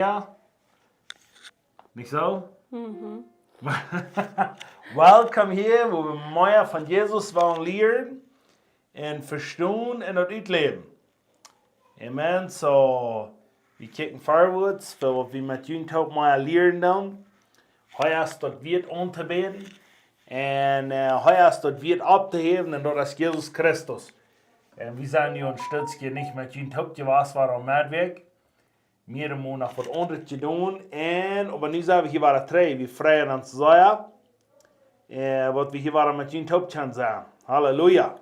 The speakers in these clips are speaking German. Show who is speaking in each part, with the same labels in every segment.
Speaker 1: Ja, nicht so? Mhm. Welkom hier, wo wir mehr von Jesus wollen lernen und verstehen und das uitleben. Amen. So, wir kicken vorwärts, für wir mit Jungen auch mehr lernen dann. Heute ist das wird unterbeten und heute ist das wird abzuheben und das ist Jesus Christus. Und wir sind ja ein Stützchen nicht mit Jungen auch gewesen, war am Medweg. Wir haben noch was anderes zu tun. Und aber nu zijn we hier waren drei. Wir freuen uns sehr. Wat wir hier waren mit Jungen Hauptchan sein. Halleluja.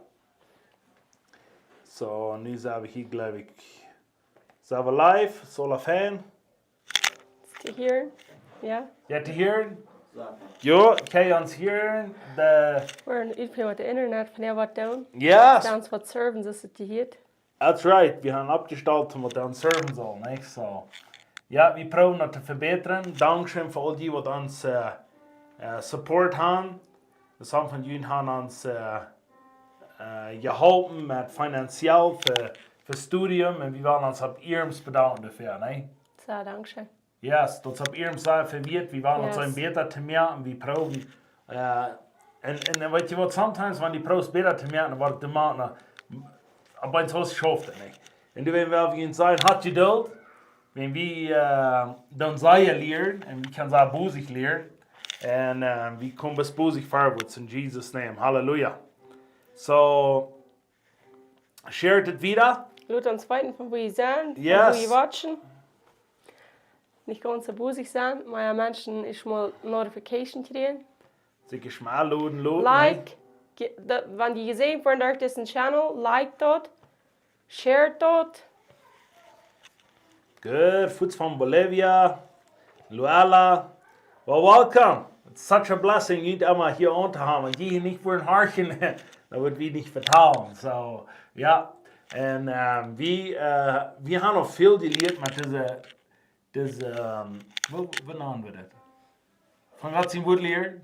Speaker 1: So, nu zijn we hier, glaube ich. Zijn we live? Solar fan?
Speaker 2: To hear, ja.
Speaker 1: Ja, te horen? Ja, kan je ons horen?
Speaker 2: We're on uitplaying with the internet, van wat doen.
Speaker 1: Yes.
Speaker 2: Sounds what servants is het te hear.
Speaker 1: That's right. Wir haben abgestaltet, was wir serven sollen. Nicht? So. Ja, wir probieren das zu verbessern. Dankeschön für all die, die uns Support haben. Das haben von Ihnen haben uns geholfen mit finanziell für Studium und wir wollen uns ab Ihrem bedanken dafür. Nicht?
Speaker 2: So, Dankeschön.
Speaker 1: Yes, das ab Ihrem sehr verwirrt. Wir wollen uns ein besser zu mehr und wir probieren. Und weißt du was, sometimes, wenn die Pros besser zu mehr, dann wird die Mann aber ins Haus schafft er nicht. Und wenn wir ihnen sagen, hat Geduld, wenn wir dann sagen lernen, und wir können sagen, busig lernen, und wir kommen bis busig vorwärts in Jesus' Name. Halleluja. So, shared it wieder.
Speaker 2: Laut uns weiten, von wo ihr sein, von
Speaker 1: Yes.
Speaker 2: wo ihr watchen. Nicht ganz so busig sein, meine Menschen ist mal Notification kriegen.
Speaker 1: Sicher schmal laden.
Speaker 2: Like, wenn die gesehen werden durch diesen Channel, like dort, share dort.
Speaker 1: Good. Foods from Bolivia. Luella. Well, welcome. It's such a blessing, you einmal hier unter haben. Und die hier nicht wollen horchen, da wird wir nicht vertrauen. So, ja. Und wir haben noch viel gelehrt mit diese wie nennen wir das? Von Gott sein Wort lehren.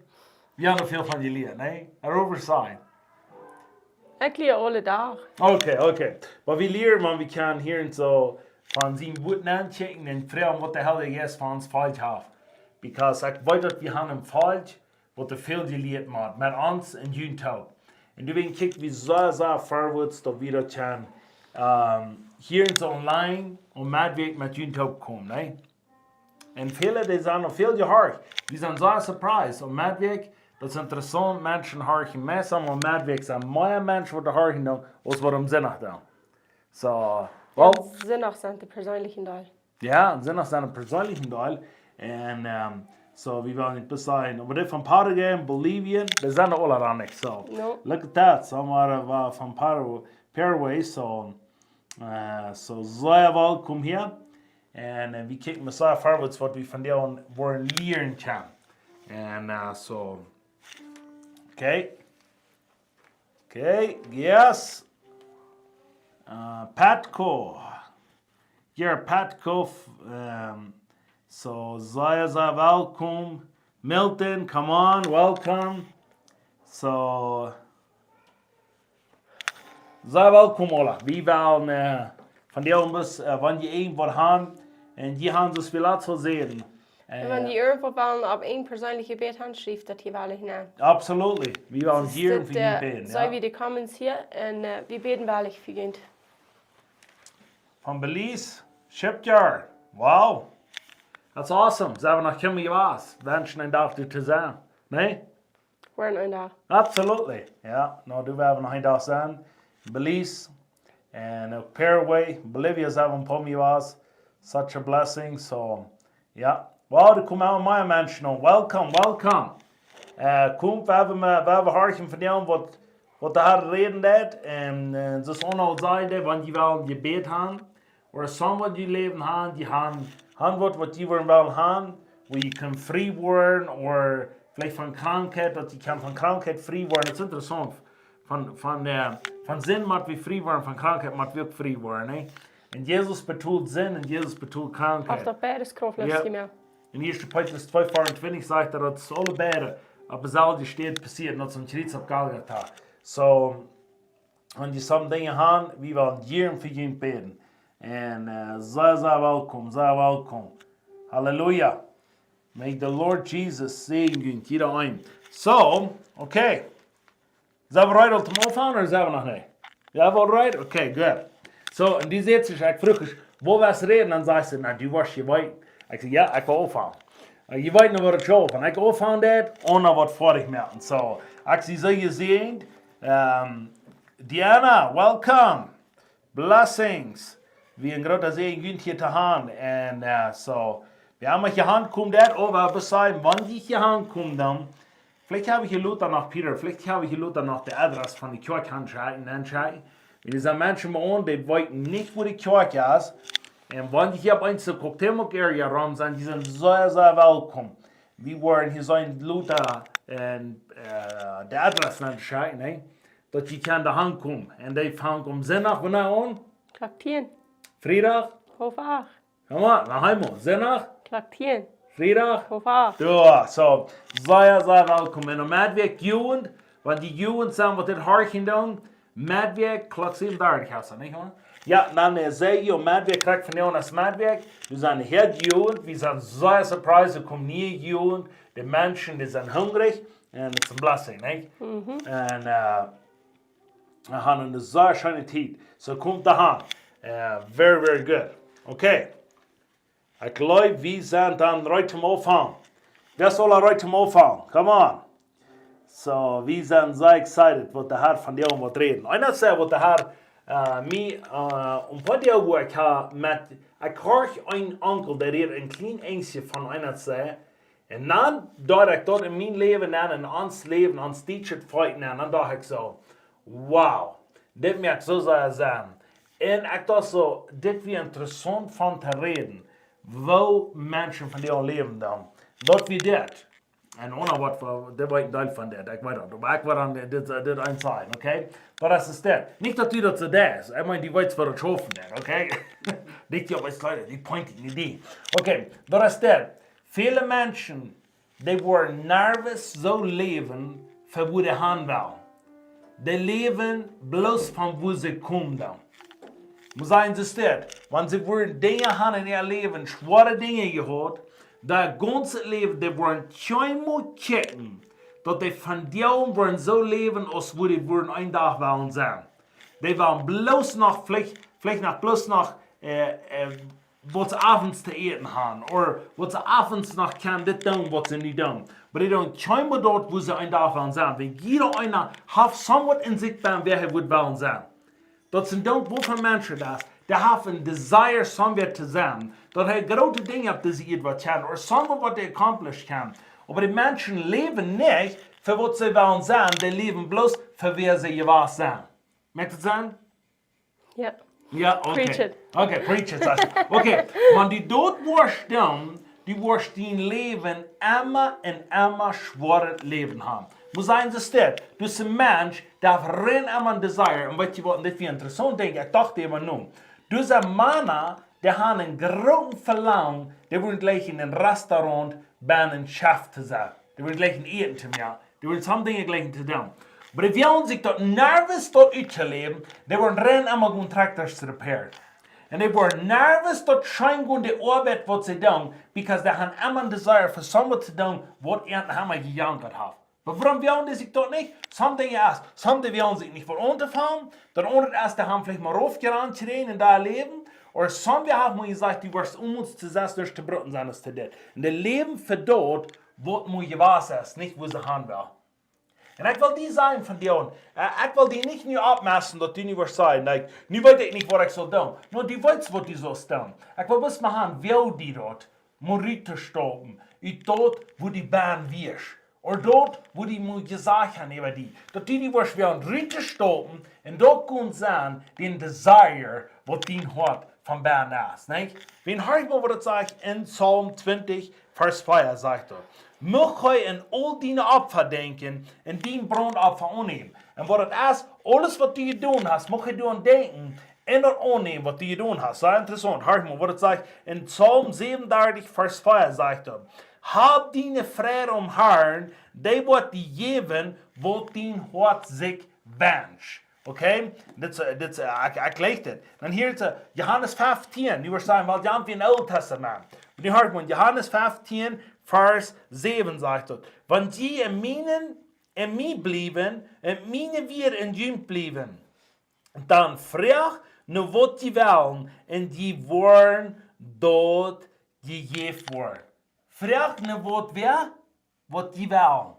Speaker 1: Wir haben noch viel von gelehrt, ne? Erover sein.
Speaker 2: Ich lehre alle Tag.
Speaker 1: Okay. Aber wir lernen, man, wir können hier und so von seinem Wort nachchecken und fragen, was der Heilige Geist von uns falsch hat. Because ich weiß, dass wir haben falsch, was der viel gelehrt hat, mit uns und Jugendtag. Und deswegen kicken wir sehr vorwärts, dass wir das können, hier und so online und mit Jugendtag kommen, ne? Und viele, die sind noch viel gehört. Die sind sehr surprised. Und Medweg, das ist interessant, Menschen hören mehr, und Medweg sind mehr Menschen, die hören, als wir im Sinn haben. So, well,
Speaker 2: Sind auch seine persönlichen Teil.
Speaker 1: ja, sind auch seine persönlichen Teil. Und so, wir wollen nicht bis dahin. Aber die von Paraguay, Bolivien, die sind alle da nicht. So,
Speaker 2: No.
Speaker 1: look at that. So, wir von Paraguay, so sehr willkommen hier. Und wir kicken mit sehr vorwärts, was wir von denen wollen lernen können. Und so, okay, yes. Patco. Hier, Patco. So, sehr willkommen. Milton, come on, welcome. So, sehr willkommen, alle. Wir wollen von denen bis, wenn die irgendwas haben, und die haben das vielleicht zu sehen.
Speaker 2: Wenn die irgendwo wollen, ab ein persönliche Gebet haben, schrift das hier alle hinein.
Speaker 1: Absolutely. Wir wollen hier für ihn beten.
Speaker 2: So wie die Comments hier, und wir beten wahrlich für ihn.
Speaker 1: Von Belize, Shipyard. Wow. That's awesome. Sind wir nach Kimmy was? Menschen ein Tag zu sein. Ne?
Speaker 2: We're in da.
Speaker 1: Absolutely. Ja, no, du werden noch ein Tag sein. Belize and Paraguay, Bolivia sind wir ein paar was. Such a blessing. So, ja. Wow, da kommen auch mehr Menschen noch. Welcome. Kommt, wir hören von dem, was da reden hat. Und das ist auch noch Seite, wenn die wollen Gebet haben. Oder someone die leben haben, die haben was die wollen haben, wo die können frei werden, oder vielleicht von Krankheit, dass die können von Krankheit frei werden. Das ist interessant. Von Sinn macht wir frei werden, von Krankheit macht wir frei werden. Ne? Und Jesus betont Sinn und Jesus betont Krankheit.
Speaker 2: Auf der beides Kraft mehr.
Speaker 1: In 1. Petrus 2,24 sagt dass alle beide, aber selten steht passiert, dass ein Kreuz auf Golgatha. So, wenn die so Dinge haben, wir wollen hier für ihn beten. Und sehr willkommen. Halleluja. May the Lord Jesus segnen jeder ein. So, okay. Zijn we right om te ophangen of zijn we nog niet? Ja, wel right? Okay, good. So, en die zegt zich, ik vroeg eens, wo was reden? Dan zei ze, nou, die was je weet. Ik zei, ja, ik wil ophangen. Je weet nog wat het is en ik ophangen dat, ohne wat voor ik melden. So, ik zie zo gezegend. Diana, welcome. Blessings. Wir haben gerade sehen, hier zu haben. Und so, wir haben hier Hand kommt das, aber beseit, wann die hier Hand kommt dann, vielleicht habe ich hier Luther nach Peter, vielleicht habe ich hier Luther nach der Adresse von der Kirche anschreiben. Wenn diese Menschen bei uns, die wissen nicht, wo die Kirche ist, und wenn die hier bei uns zur Cocktail-Area rum sind, die sind sehr, sehr willkommen. Wir wollen hier so ein Luther und der Adresse anschreiben, ne? Dass die kann da Hand kommen. Und die fangen um Sonntag, wann an?
Speaker 2: Klok 10.
Speaker 1: Fredag?
Speaker 2: Half 8.
Speaker 1: Kom maar, naar helemaal. Zondag?
Speaker 2: Klok 10.
Speaker 1: Fredag?
Speaker 2: Half 8.
Speaker 1: Ja, so. Sehr welkom. En met werk jugend, want die jugend zijn wat dit hartje doen. Met werk, klok 37 gaat dat, niet hoor? Ja, dan zei je, met werk krijg van jou als met werk. We zijn heel jugend, we zijn zeer surprised, er komt nieuwe jugend. De mensen, die zijn hungrig. En het is een blessing, niet? En we hebben een zeer schöne tijd. So komt daar. Very, very good. Okay. Ik geloof, we zijn dan right zum Aufhang. Wer soll right zum Aufhang? Come on. So, we zijn sehr excited, wat de Herr van jou wat reden. Einer zei wat de Herr mij paar jaar ik ha met, ik hoor een onkel, der hier een klein eentje van einer zei. En dan dacht ik dat in mijn leven en ons leven, ons teacher feiten en dan dacht ik zo, wow, dit moet ik zo zijn. En ik dacht zo, dit weer interessant van te reden. Wo mensen van jou leven dan. Dat we dit. En ohne wat voor, dat was een deel van dit. Ik weet dat. Maar ik wil dan dit een zijn, oké? Maar dat is dit. Niet dat u dat zo is. Ik meen, die weet wat het schoven is, oké? Niet jou weet Leute, die pointen niet die. Oké, dat is dit. Viele mensen, die worden nervös zo leven, voor hoe de gaan wel. Die leven bloos van hoe ze komen dan. Maar zijn ze dit, want ze worden dingen gaan in ihr leven, schwere dingen gehad, dat ganze leven, die worden keinmal kijken, dat die van jou worden zo leven, als wo die worden een dag willen zijn. Die willen bloos nog, vielleicht nog bloos nog, wat ze avonds te eten gaan, of wat ze avonds nog kan dit doen, wat ze niet doen. Maar die doen keinmal dort, wo ze een dag willen zijn. Weil jeder einer heeft somewhat in zich bij wer hij wordt willen zijn. Dat zijn dan wovon mensen dat, die hebben een desire somewhere te zijn. Dat hij grote dingen hebt die ze iets kan, of somewhat wat hij accomplished kan. Maar die mensen leven niet voor wat ze willen zijn, die leven bloos voor wie ze gewas zijn. Merkt het zijn?
Speaker 2: Ja.
Speaker 1: Ja, oké.
Speaker 2: Preach it.
Speaker 1: Oké, preach it. Oké, maar die dood wordt dan, die wordt die leven immer en immer schwerer leven hebben. Maar zijn ze stil. Dus een mens, die heeft geen immer desire. En weet je wat, dit is interessant, denk ik. Ik dacht immer nu. Dus een mannen, die hebben een groot verlangen, die willen gleich in een restaurant bij een chef te zijn. Die willen gleich een eten te maken. Die willen sommige dingen gleich te doen. Maar die willen zich dat nervös tot uit te leven, die willen rennen immer gewoon tractors te repairen. En die worden nervös dat schijngoen de arbeid wat ze doen, because they hebben immer een desire voor something te doen, wat eerder hebben gejankerd heeft. Maar waarom willen die zich dat niet? Sommige willen zich niet voor ondervallen, dan onder het die hebben vielleicht maar aufgerannt in dat leven, of sommige hebben me gezegd, die wordt ons te zes dus te brotten zijn als te dit. En die leven voor dood, wat moet je was is, niet hoe ze gaan wil. En ik wil die zijn van jou. Ik wil die niet nu opmessen dat die niet wordt zijn. Like, nu weet ik niet wat ik zal doen. Nou, die weet wat die zal doen. Ik wil best maar gaan, wil die dat, moet te stoppen. Uit dat, wo die baan wees. Of dat, wo die moet gezegd hebben over die. Dat die wordt willen te stoppen. En dat kan zijn, die desire, wat die had van baan is. Wen hart mal, wat het zegt in Psalm 20, vers 4, zegt dat. Mag hij in al die Opfer denken en die brandopfer aannemen. En wat het is, alles wat je doen hast, mag je doen denken en dat aannemen wat je doen hast. Sehr interessant. Hört mal, wat het zegt in Psalm 37, vers 4, zegt dat. Hab die vrede Herrn, die wordt die geven, wat die hart zich wünscht. Okay, das erklärt das. Dann hier ist Johannes 15, die wir sagen, weil die haben wir im Alten Testament. Und die hört man, Johannes 15, Vers 7 sagt dort, wenn die in mir blieben, und meine wir in ihm blieben, dann frag nur was die wollen, und die wollen dort gegeben worden. Frag nur was die wollen.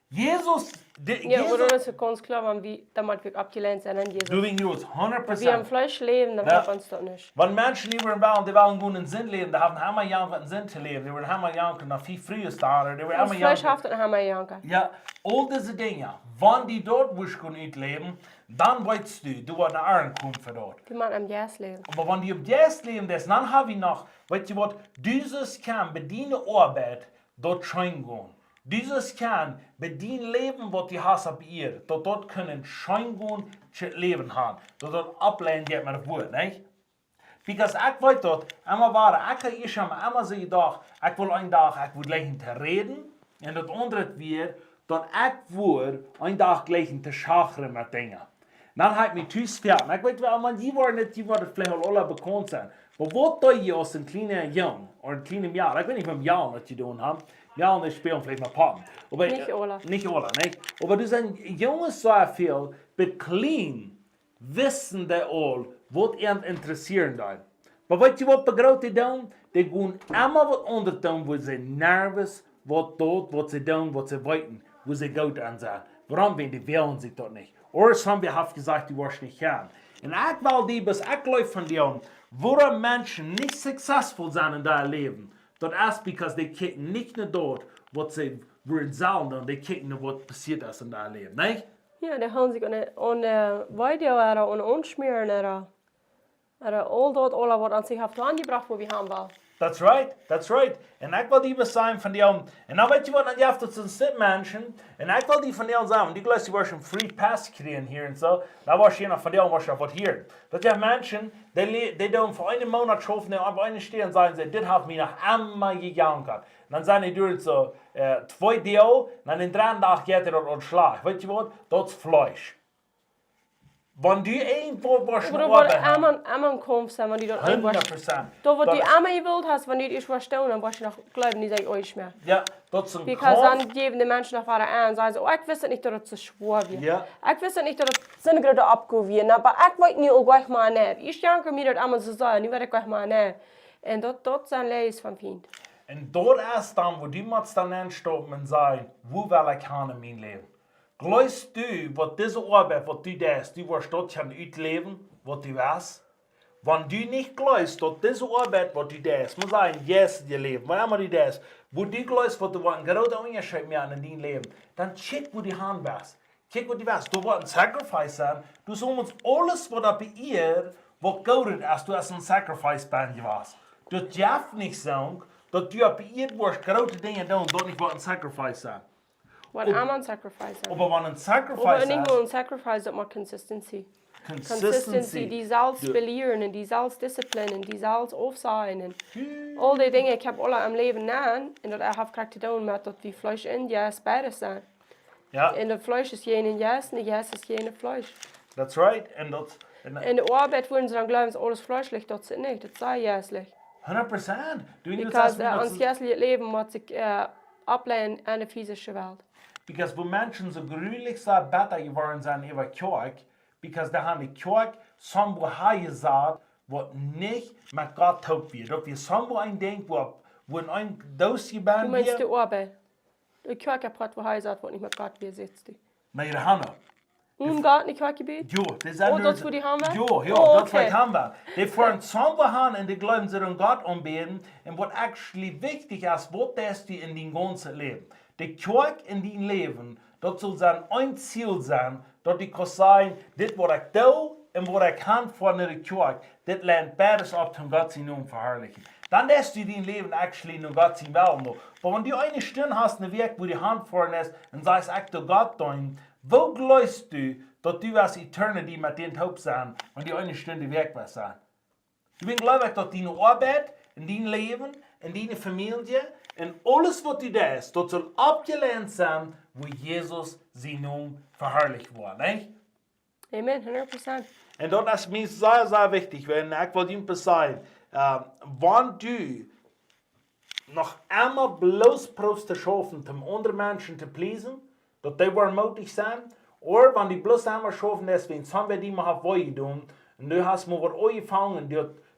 Speaker 1: Jesus,
Speaker 2: Ja, aber das ist ganz klar, wenn wir damit wir abgelehnt sind an Jesus.
Speaker 1: doing yours, 100%.
Speaker 2: Wenn wir am Fleisch leben, dann hilft uns das nicht.
Speaker 1: Wenn Menschen die wollen guten Sinn leben, die haben immer janken Sinn zu leben, die wollen immer janken nach viel früher starten, die wollen
Speaker 2: Das
Speaker 1: immer
Speaker 2: Fleisch
Speaker 1: janken.
Speaker 2: hat dann haben wir janken.
Speaker 1: Ja, all diese Dinge, wenn die dort nicht leben, dann weißt du wirst nach Arn kommen für dort.
Speaker 2: Die man am Jas leben.
Speaker 1: Aber wenn die auf das leben, dann haben wir noch, weißt du was, dieses kann bedienen Arbeit dort scheingehen. Dieses kann bedienen Leben, was die hast ab ihr. Dort können scheingehen Leben haben. Dort ablehnen geht mir das Wort, nicht? Because ich weiß dort, einmal war ich schon einmal so gedacht, ich will einen Tag, ich will gleich zu reden. Und das andere wird, dass ich will einen Tag gleich zu schachern mit Dingen. Dann habe ich mich zugesperrt. Ich weiß, man, die waren vielleicht alle bekannt sein. Aber was da hier aus einem kleinen Jungen oder einem kleinen Jahr, ich weiß nicht, mit dem Jahr was die tun haben. Ja, und ich spiele vielleicht mit Pappen. Aber
Speaker 2: Nicht alle.
Speaker 1: Nicht alle, nicht? Aber du sind Jungs so viel, aber clean, wissen die all, was ihnen interessieren da. Aber weißt du, was die Großen tun? Die gehen immer was anderes tun, wo sie nervös, was sie tun, was sie wollten, wo sie Gott ansehen. Warum? Weil die wählen sich dort nicht. Oder haben wir gesagt, die wirst nicht gern. Und ich will die, bis ich läuft von dir, woran Menschen nicht successful sind in deinem Leben. Das ist, because die kicken nicht nur dort, was sie würden sagen, und die kicken nur, was passiert ist in deinem Leben, nicht?
Speaker 2: Ja, die haben sich an Video und anschmieren oder all dort, was an sich auf die Hand gebracht, wo wir haben wollen.
Speaker 1: That's right, that's right. Und ich will die was sagen von dir, und dann weißt du was, dann hast du zu den Menschen, und ich will die von dir sagen, die gleich, die wirst einen Free Pass kriegen hier und so, da warst du von dir und wirst du was hier. Das sind Menschen, die tun für einen Monat schaffen, auf einen stehen und sagen, das hat mich noch einmal gegangen. Dann sagen die durch so 2 Tage, dann in 3 Tagen geht er und schlägt. Weißt du was, das ist Fleisch. Wenn du irgendwo was
Speaker 2: Oder wo einmal kommst, wenn die dort
Speaker 1: 100%.
Speaker 2: Da, wo du einmal gewollt hast, wenn du dich verstehen, dann wirst du noch glauben, die sagen euch mehr.
Speaker 1: Ja, das ist ein
Speaker 2: Because
Speaker 1: Kampf.
Speaker 2: dann geben die Menschen noch weiter an und sagen, oh, ich wusste nicht, dass das so schwer wird.
Speaker 1: Ja.
Speaker 2: Ich wusste nicht, dass das sind gerade abgewehen, aber ich wollte nicht auch gleich mal nehmen. Ich denke mir, das einmal so sagen, ich werde gleich mal nehmen. Und das sind Leis von Feind.
Speaker 1: Und dort ist dann, wo die Mats dann anstoppen und sagen, wo will ich haben in meinem Leben? Glaubst du, was diese Arbeit, was du tust, du wirst dort ausleben, was du weißt? Wenn du nicht glaubst, dass diese Arbeit, was du tust, muss sagen, yes, dir Leben, was immer du tust, wo du glaubst, was du gerade Unterschied machen in deinem Leben, dann check, wo die Hand warst. Check, wo die warst. Du wirst ein Sacrifice sein. Du sollst alles, was da bei ihr, was gut ist, du hast ein Sacrifice bei dir warst. Du darfst nicht sagen, dass du bei ihr wirst, große Dinge tun, dort nicht ein Sacrifice sein.
Speaker 2: Wenn einmal ein Sacrifice haben.
Speaker 1: Aber wenn ein Sacrifice
Speaker 2: Aber nicht nur ein Sacrifice, sondern Consistency.
Speaker 1: Consistency.
Speaker 2: Die soll es belehren, die soll es disziplinen, die soll es aufsehen. All die Dinge, ich habe alle im Leben nahen, und das habe ich zu tun mit, dass wir Fleisch in Jas beides sind.
Speaker 1: Ja,
Speaker 2: Und das Fleisch ist jene Jas, und Jas ist jene Fleisch.
Speaker 1: that's right. And
Speaker 2: In der Arbeit würden sie dann glauben, dass alles fleischlich, das ist nicht, das sei jäslich.
Speaker 1: 100%.
Speaker 2: Because ans jäsliche Leben muss sich ablehnen an der physischen Welt.
Speaker 1: Because wo Menschen so gründlich so besser geworden sind über Kirche, because da haben die Kirche so gesagt, was nicht mit Gott taugt wird. Ob wir so ein Ding, wo ein Dosgeband
Speaker 2: Du meinst die Arbeit? Die Kirchenprat, wo sagt, was nicht mit Gott wir sitzt.
Speaker 1: Nein, da haben wir.
Speaker 2: Gott nicht Kirchegebet?
Speaker 1: Jo, das ist
Speaker 2: das, wo die haben wir?
Speaker 1: Jo,
Speaker 2: Oh,
Speaker 1: das
Speaker 2: okay.
Speaker 1: haben wir. Die fahren zusammen an und die glauben, sie an Gott anbeten. Und was actually wichtig ist, was das die in dein ganzes Leben. Die Kirche in dein Leben, das soll sein ein Ziel sein, dass die kann sagen, das, was ich tue und was ich kann von der Kirche, das lernt beides ab, um Gott sein Namen verherrlichen. Dann lässt du dein Leben actually nur Gott sein Willen. Aber wenn du eine Stunde hast, eine Weg, wo die Hand vorne ist und sagst, ich tu Gott tun, wo glaubst du, dass du als Eternity mit den Taub sein, wenn die eine Stunde weg warst? Ich bin glaube ich, dass deine Arbeit, in dein Leben, in deine Familie, in alles, was du tust, das soll abgelehnt sein, wo Jesus sein Namen verherrlicht war, nicht?
Speaker 2: Amen, 100%.
Speaker 1: En dat is mij zeer, zeer wichtig. En ik wil je zeggen, wanneer du nog einmal bloß proefst te schaffen, om andere mensen te pleasen, dat die wel moedig zijn, of wanneer die bloß einmal schaffen, deswegen haben wir die mal gedaan, en du hast mal wat angefangen,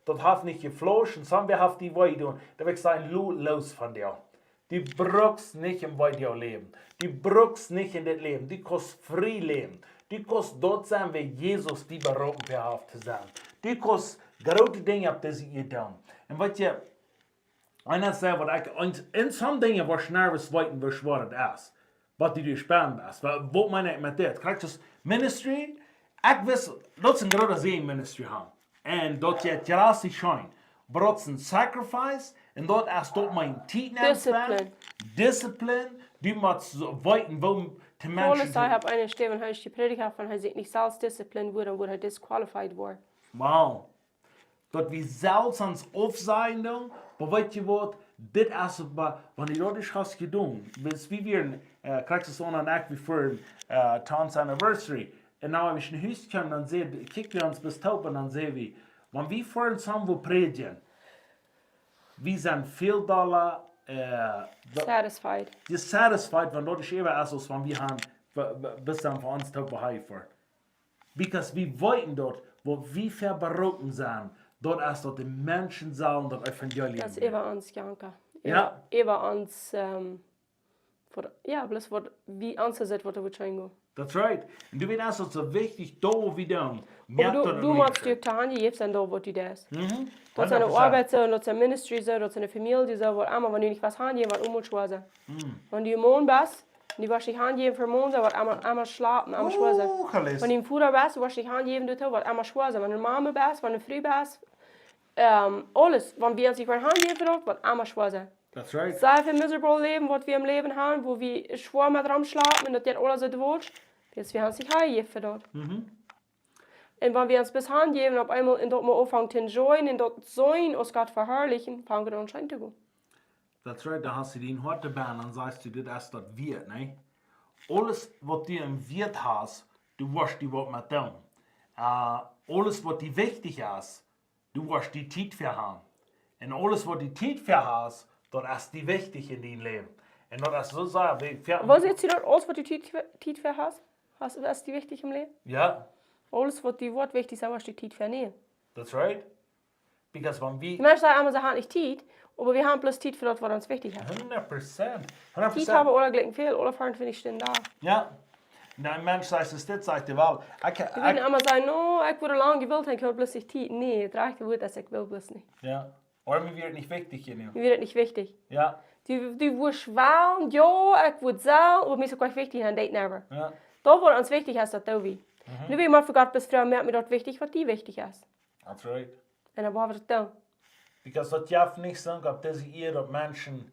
Speaker 1: dat heeft niet geflasht, en haben wir die gedaan, dan wil ik zeggen, los van dir. Die brauchst nicht im weiteren Leben. Die brauchst nicht in das Leben. Die kannst frei leben. Die kannst dort sein, wie Jesus die berufen hat zu sein. Die kannst große Dinge auf diese getan. Und was je, einer sagt, was ich, in some Dinge was nervös weiten, was schwer das ist. Was die spannend ist. Was meine ich mit das? Kriegst du das Ministry? Ich weiß, das ist ein großer Ministry haben. Und dort je drastisch schein. Aber das ist ein Sacrifice. En dat is tot mijn Discipline. Die moet weten wo te mensen.
Speaker 2: Paulus zei op een Steven hij die prediger van hij zegt niet zelfs discipline worden, wordt hij disqualified worden.
Speaker 1: Wow. Dat we zelfs ons opzien doen, maar weet je wat? Dit is het, wanneer je dat is has gedaan. Dus wie weer, krijgt het zo'n act wie voor 10th anniversary. En nou heb ik naar huis gekomen, dan kijken we ons bestopen en dan zeggen we, wanneer we voor ons samen predigen, we zijn veel dollar
Speaker 2: Satisfied.
Speaker 1: Dissatisfied, wenn dort eben also wenn wir haben bis dann für uns top behalten. Because wir wollten dort, wo wir verberoten sind, dort ist dort die Menschen sollen dort Evangelium.
Speaker 2: Das ist über uns, Janka.
Speaker 1: Ja.
Speaker 2: Über uns, ja, bloß wie uns ist, was wir tun.
Speaker 1: That's right. Und du weißt, das ist so wichtig, da wo wir dann.
Speaker 2: Du machst dir Tage, jetzt dann da, wo du das. Das ist eine Arbeit so, das ist ein Ministry so, das ist eine Familie so, wo einmal, wenn du nicht was haben, was umschweißen. Wenn du im Mond bist, du wirst dich handgeben für Mond, was einmal schlafen, einmal schweißen. Wenn du im Futter bist, du wirst dich handgeben, du was einmal schweißen. Wenn du Mama bist, wenn du früh bist, alles, wenn wir uns nicht handgeben für was einmal schweißen.
Speaker 1: That's right.
Speaker 2: Sehr viel miserable Leben, was wir im Leben haben, wo wir schwer mit dran schlafen und das geht alles so durch. Jetzt wir haben sich handgeben für das. Und wenn wir uns bis handgeben, auf einmal in dort mal anfangen zu enjoyen, in dort sein, uns Gott verherrlichen, fangen wir an schein zu gehen.
Speaker 1: That's right, da hast du den Harte Bahn und sagst du, das ist das Wirt, ne? Alles, was du im Wirt hast, du wirst die was mit tun. Alles, was dir wichtig ist, du wirst die Zeit für haben. Und alles, was die Zeit für hast, das ist die wichtig in deinem Leben. Und das ist so sehr wichtig.
Speaker 2: Was ist das, alles, was du Zeit für hast? Was ist die wichtig im Leben?
Speaker 1: Ja.
Speaker 2: Alles, was die Wort wichtig ist, was die Zeit für nehmen.
Speaker 1: That's right. Because when we...
Speaker 2: Die Menschen sagen immer, sie haben nicht Zeit, aber wir haben bloß Zeit für das, was uns wichtig ist.
Speaker 1: 100%.
Speaker 2: Zeit haben alle gleich viel, alle fahren finde ich stehen da.
Speaker 1: Ja. Und ein Mensch sagt, es ist sagt die Wahl.
Speaker 2: Die würden immer sagen, no, ich würde lange gewollt haben, ich will bloß nicht Zeit. Nee, das reicht gut, dass ich will bloß nicht.
Speaker 1: Ja. Oder mir wird nicht wichtig hier.
Speaker 2: Mir wird nicht wichtig.
Speaker 1: Ja.
Speaker 2: Du wirst wählen, ja, ich würde sagen, aber mir ist auch wichtig, dann date never.
Speaker 1: Ja.
Speaker 2: Da, wo uns wichtig ist, das da wie. Nu wie man für Gott bis früher merkt mir dort wichtig, was die wichtig ist.
Speaker 1: That's right.
Speaker 2: Und dann haben wir das da.
Speaker 1: Because dat jaf niet zijn op deze eer dat mensen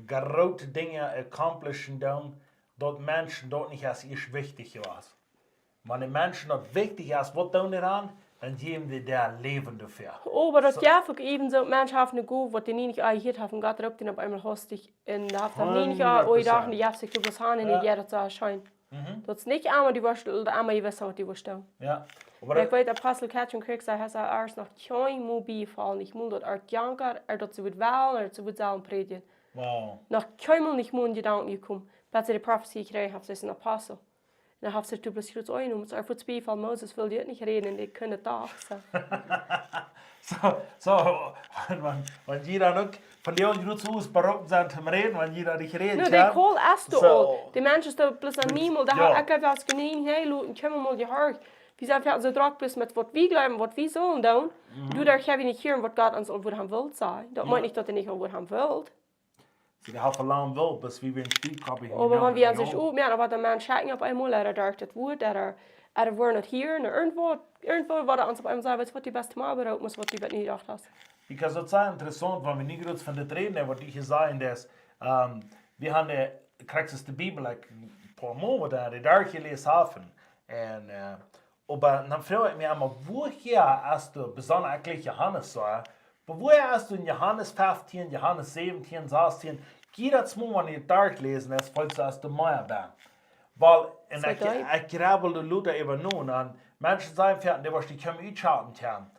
Speaker 1: grote dingen accomplishen doen, dat mensen dat niet als eerst wichtig was. Maar de mensen dat wichtig is, wat doen die aan? Dan geven die daar leven dafür.
Speaker 2: Oh, aber das jaf ook even zo, mensen hebben een goal, wat die niet hier hebben, Gott rookt den op einmal hostig. En daar heeft dan niet ooit dagen, die jaf zich te bestaan en die jaar dat zo schijnt. Dat is niet allemaal die worstel, allemaal je wist wat die worstel.
Speaker 1: Ja.
Speaker 2: Ik weet, Apostel Catherine Crick zei, hij zei, er is nog geen mobiel vallen. Ik moet dat uit janker, dat ze wordt wel, dat ze wordt zelf predigen.
Speaker 1: Wow.
Speaker 2: Nog keinmal nicht moet je dan gekomen. Dat ze de profetie kreeg, heeft ze een apostel. En dan heeft ze toen precies het ogen, maar voor het spiegel van Moses wil je het niet reden, en die kunnen toch.
Speaker 1: Wenn jeder ook van die anderen goed zo beroepen zijn te reden, wenn jeder niet reden
Speaker 2: Nou, die kool est du al. Die mensen staan plus aan niemand, daar ik heb als geneen heel en kom mal je hart. Wir sind vielleicht so drauf bist mit was wir glauben, was wir sollen tun. Du darfst ja nicht hören, was Gott uns over haben will sein. Das meint nicht, dass er nicht over haben will.
Speaker 1: Sie haben lang will, bis wir in Spielkopie haben.
Speaker 2: Aber wenn wir uns auch mehr, aber der Mensch schauen auf einmal, darf das Wort, war nicht hier, irgendwo, was uns auf einmal sagt, was die beste Mal beraubt muss, was die nicht gedacht hast.
Speaker 1: Because het is interessant, wenn wir nicht gerade von der Reden, was ich sagen, dass wir haben kriegst die Bibel ein paar Mal, die da gelesen haben. Und aber dann frage ich mich einmal, woher hast du, besonders eigentlich Johannes so, aber woher hast du in Johannes 15, Johannes 17, 16, jedes Mal, wenn ich durchlesen habe, falls du aus der Meier bist. Weil, und ich grabbel die Leute eben nun, und Menschen sagen, die was die können uitschatten haben.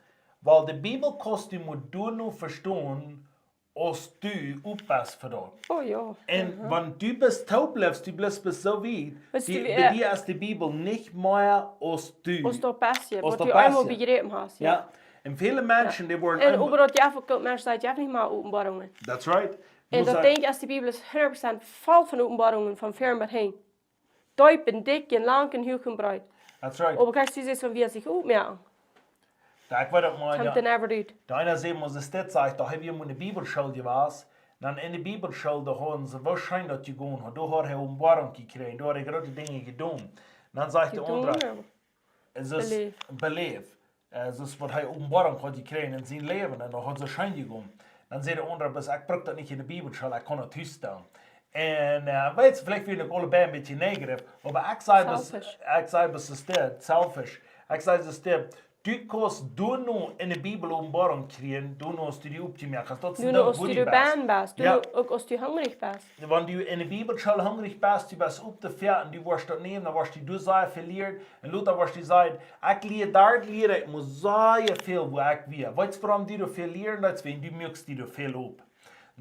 Speaker 1: Weil die Bibel kostet du nur verstehen, als du aufpasst für das.
Speaker 2: Oh ja.
Speaker 1: Und wenn du bist taub bleibst, du bleibst bis so weit,
Speaker 2: Weißt du,
Speaker 1: bei dir ist die Bibel nicht mehr als du.
Speaker 2: Als dat pasje,
Speaker 1: Als
Speaker 2: wat
Speaker 1: dat
Speaker 2: je einmal
Speaker 1: pasje.
Speaker 2: begrepen hast. Ja.
Speaker 1: Ja. Und viele Menschen, die worden...
Speaker 2: En over dat je veel mensen zeggen, je hebt niet maar openbaringen.
Speaker 1: That's right.
Speaker 2: En dat denk ik als de Bibel is 100% vol van openbaringen, van ver met heen. Diep en dik en lang en hoog en breed.
Speaker 1: That's right.
Speaker 2: Aber kannst du sehen, wie er sich aufmerken?
Speaker 1: Da ich weiß mal,
Speaker 2: Kommt er never durch.
Speaker 1: da einer sehen muss, es das sagt, da habe ich eine Bibelschule gewesen. Dann in der Bibelschule, da haben sie wahrscheinlich das gegangen, da hat er eine Warnung gekriegt, da hat er große Dinge getan. Dann sagt der andere, es ist Belief. Es ist, was er eine Warnung hat gekriegt in seinem Leben, und da hat er Schein gegangen. Dann sagt der andere, ich brauche das nicht in der Bibelschule, ich kann das tun. Und weet je, vielleicht vind ik allebei een beetje negatief, maar ik zei het is dit, selfish. Ik zei het dit, du kannst du nur in de Bibel openbaring krijgen, du nur als du die opgemerkt hast.
Speaker 2: Du nur als du bang bist, du ook als du hungrig bist.
Speaker 1: Wenn du in der Bibel schon hungrig bist, du bist auf der Pferd und du wirst das nehmen, dann wirst du sagen, verliert. Und Luther wirst du sagen, ich lehre dort, ich muss sehr viel, wo ich will. Weißt du, warum du verlieren? Das ist, wenn du möchtest, du viel ab.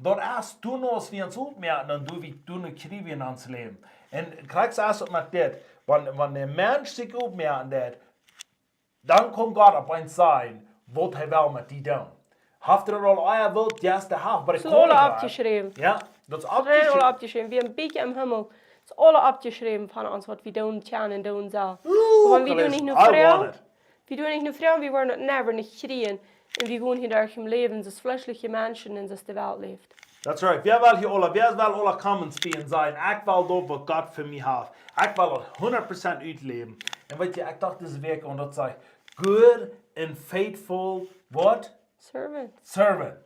Speaker 1: Dat als du nog als we ons opmerken, dan doen we kriegen in ons leven. En krijg je als met dit, wanneer de mens zich opmerkt dat, dan kan God op ons zijn wat hij wil met die doen. Heeft er al eier wilt, ja, de haft, maar ik
Speaker 2: kan niet. Het is alle opgeschreven.
Speaker 1: Ja, dat is
Speaker 2: opgeschreven. Het is alle opgeschreven. We een beetje im Himmel. Het is alle opgeschreven van ons wat we doen gaan en doen zal. Want we doen niet nur vrouw. We doen niet nur vrouw, we worden never niet schreien. En we gaan hier durch im Leben, als fleischliche Menschen in der Welt lebt.
Speaker 1: That's right. Wer will alle kommen spielen sein? Ich will das, was Gott für mich hat. Ich will das 100% uitleben. Und weet je, ich dachte diese Woche, und das sagt, good and faithful, what?
Speaker 2: Servant.
Speaker 1: Servant.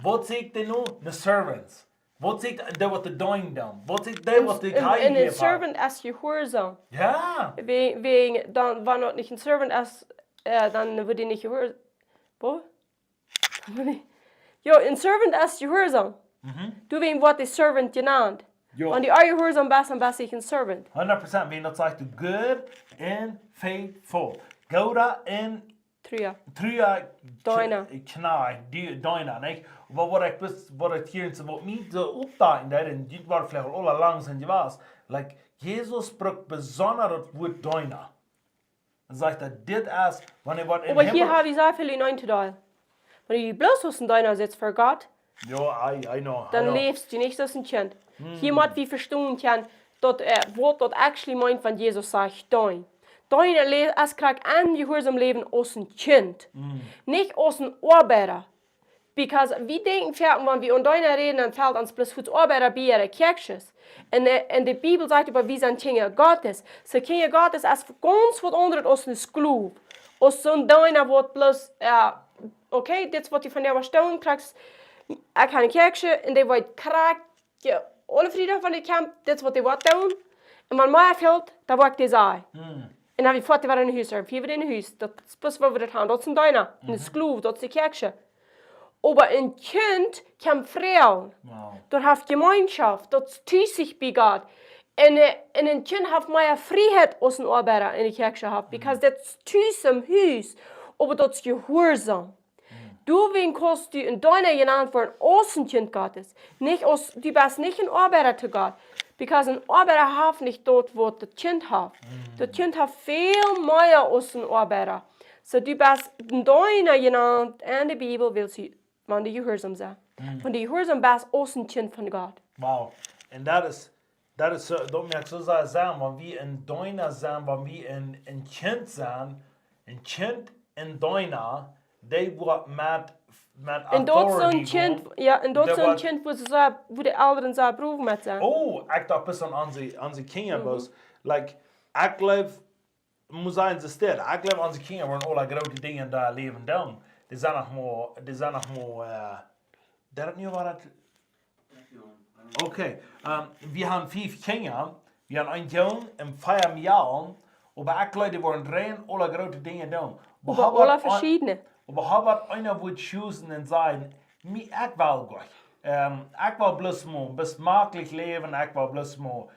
Speaker 1: Was sagt denn nun? The servants. Was sagt der, was die Dein tun? Was sagt der, was die Geheim
Speaker 2: haben? Ein Servant ist gehorsam.
Speaker 1: Ja.
Speaker 2: Wegen, dann, wenn er nicht ein Servant ist, dann wird er nicht gehorsam. Wo? Ja, ein Servant ist gehorsam. Du weißt, was der Servant genannt. Wenn du gehorsam bist, dann bist du ein Servant.
Speaker 1: 100%. Wenn das sagt, good and faithful. Gouda and Trua.
Speaker 2: Deiner.
Speaker 1: Knai. Deiner, nicht? Wat ik hier wat mij zo opdagen, en dit was vielleicht alle langs en je was, like, Jesus spricht besonders het woord deiner. Dan zegt hij, dit is, wanneer wat in
Speaker 2: Aber hier habe ich sehr viel hineingedaan. Wenn du bloß aus dem Deiner sitzt für Gott,
Speaker 1: ja, I know.
Speaker 2: Dann lebst du nicht als ein Kind. Jemand wie verstehen kann, dass was das actually meint, wenn Jesus sagt, dein. Dein ist gerade ein gehorsam Leben als ein Kind. Nicht als ein Arbeiter. Because wir denken, wenn wir um Deiner reden, dann fällt uns bloß für Arbeiter bei ihre Kirches. Und die Bibel sagt über, wir sind Kinder Gottes. So Kinder Gottes ist ganz was anderes als ein Sklave. Als so ein Deiner wird bloß, okay, das was du von der verstehen kriegst, ik ga een kerkje en die wordt kraak. Alle vrienden van die kamp, dit is wat die wat doen. En wat mij valt, dat wordt die zaai. En dan heb je voort te in een huis, of hier in een huis. Dat is pas wat we dat gaan. Dat is een duina, een skloef, dat is die kerkje. Maar een kind kan vrouw. Dat heeft gemeenschap, dat is thuisig bij God. En een kind heeft meer vrijheid als een arbeider in de kerkje heeft. Because dat is thuis im huis. Maar dat is gehoorzaam. Du kannst du in deiner genannt worden als ein Kind Gottes. Du bist nicht ein Arbeiter zu Gott. Because ein Arbeiter hat nicht dort, wo das Kind hat. Das Kind hat viel mehr als ein Arbeiter. So du bist in deiner genannt in der Bibel, wenn du gehorsam bist. Wenn du gehorsam bist als ein Kind von Gott.
Speaker 1: Wow. Und das ist so, du merkst so sagen, wenn wir in deiner sind, wenn wir ein Kind sind, ein Kind in deiner, die wordt met
Speaker 2: en dat zo'n kind, ja, en dat zo'n kind wo de ouderen zo proeven met zijn.
Speaker 1: Oh, ik dacht best aan onze kinderen, like, ik geloof, moet zijn ze stil, ik geloof onze kinderen worden alle grote dingen daar leven doen. Die zijn nog maar, dat het nu waar het. Okay, we hebben 5 kinderen, we hebben een jongen en 5 jaar, maar ik geloof die worden 3 alle grote dingen doen.
Speaker 2: Over alle verschiedene.
Speaker 1: Aber einer wird chosen und sagen, ich will Gott. Ich will bloß mal besmaglich leben, ich will bloß mal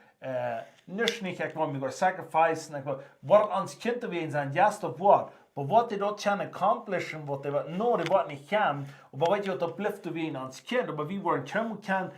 Speaker 1: nicht, ich will mich sacrifice, ich will, was ans Kind gewesen sein, just of what, aber was die dort schon accomplishen, was die was nicht kann, aber was die dort blieft gewesen ans Kind, aber wie wollen kommen kann,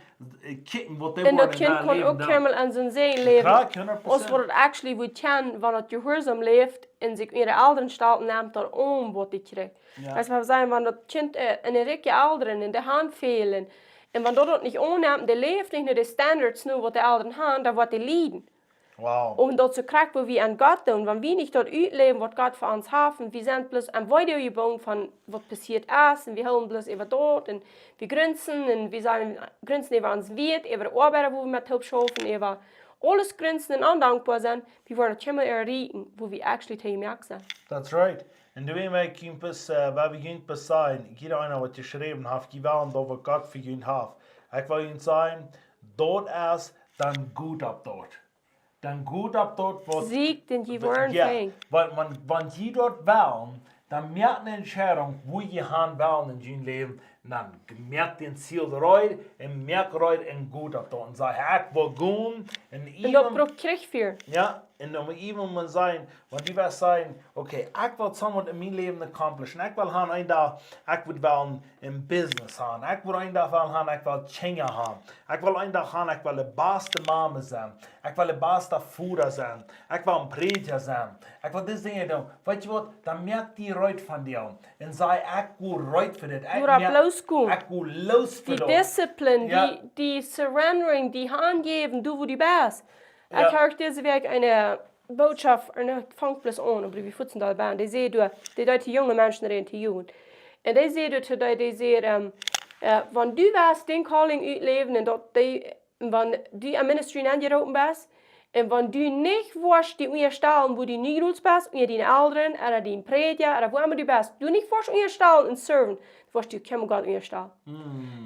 Speaker 1: kicken, was die
Speaker 2: En dat
Speaker 1: wollen
Speaker 2: kind
Speaker 1: in
Speaker 2: kon
Speaker 1: Leben
Speaker 2: ook
Speaker 1: da.
Speaker 2: helemaal aan zijn zee leven.
Speaker 1: Klar, 100%.
Speaker 2: Als wat het actually moet kennen, wanneer het gehoorzaam leeft en zich in de ouderen staat neemt daar om wat hij krijgt.
Speaker 1: Ja.
Speaker 2: Dus we zeggen, wanneer dat kind in een rijke ouderen in de hand velen en wanneer dat niet aanneemt, die leeft niet naar de standards nu wat de ouderen hebben, dan wordt hij lijden.
Speaker 1: Wow.
Speaker 2: Om dat zu kriegen, wo wir an Gott tun, wenn wir nicht dort leben, was Gott für uns hat, wir sind bloß am Video gebaut von was passiert ist, und wir haben bloß über dort, und wir grenzen, und wir sagen, grenzen über uns Wert, über Arbeiter, wo wir mit Hilfe schaffen, über alles grenzen und undankbar sind, wir wollen das immer erreichen, wo wir actually teamwork sind.
Speaker 1: That's right. En de wij kiempus, waar we gaan pas zijn, jeder einer wat geschreven heeft, gewaan dat wat Gott für ihn heeft. Ik wil ihn sagen, dort ist dann gut ab dort. Dann gut ab dort, was
Speaker 2: Sieg, den die wollen fängt.
Speaker 1: Weil wenn die dort wollen, dann merkt eine Entscheidung, wo je haben wollen in ihrem Leben, dann merkt den Ziel reut und merkt reut en gut ab dort und sagt, ich will gehen
Speaker 2: En dat braucht Krieg für.
Speaker 1: ja, en dan even man zijn, want die was zijn, oké, ik wil somewhat in mijn leven accomplishen. Ik wil gaan een dag, ik wil wel een business gaan. Ik wil een dag wel gaan, ik wil dingen gaan. Ik wil een dag gaan, ik wil de beste mama zijn. Ik wil de beste vader zijn. Ik wil een prediker zijn. Ik wil deze dingen doen. Weet je wat, dan merkt die ruit van jou. En zei, ik wil ruit voor dit.
Speaker 2: Door applaus komen.
Speaker 1: Ik wil los voor
Speaker 2: Die
Speaker 1: dat.
Speaker 2: Discipline,
Speaker 1: Ja.
Speaker 2: die Surrendering, die Handgeben, du wo die bist.
Speaker 1: Ja.
Speaker 2: Ich habe diese Woche eine Botschaft, und fangt bloß an, aber wir futzen da bei, die sehen, die junge Menschen reden, die Jugend. Und die sehen, die sehen, wenn du was den Calling uitleven und wenn du am Ministry angerufen bist, und wenn du nicht weißt, die unterstellen, wo du nicht gut bist, und deine Eltern, oder dein Prediger, oder wo immer du bist, du nicht weißt, unterstellen und serven, du weißt, du kannst Gott unterstellen.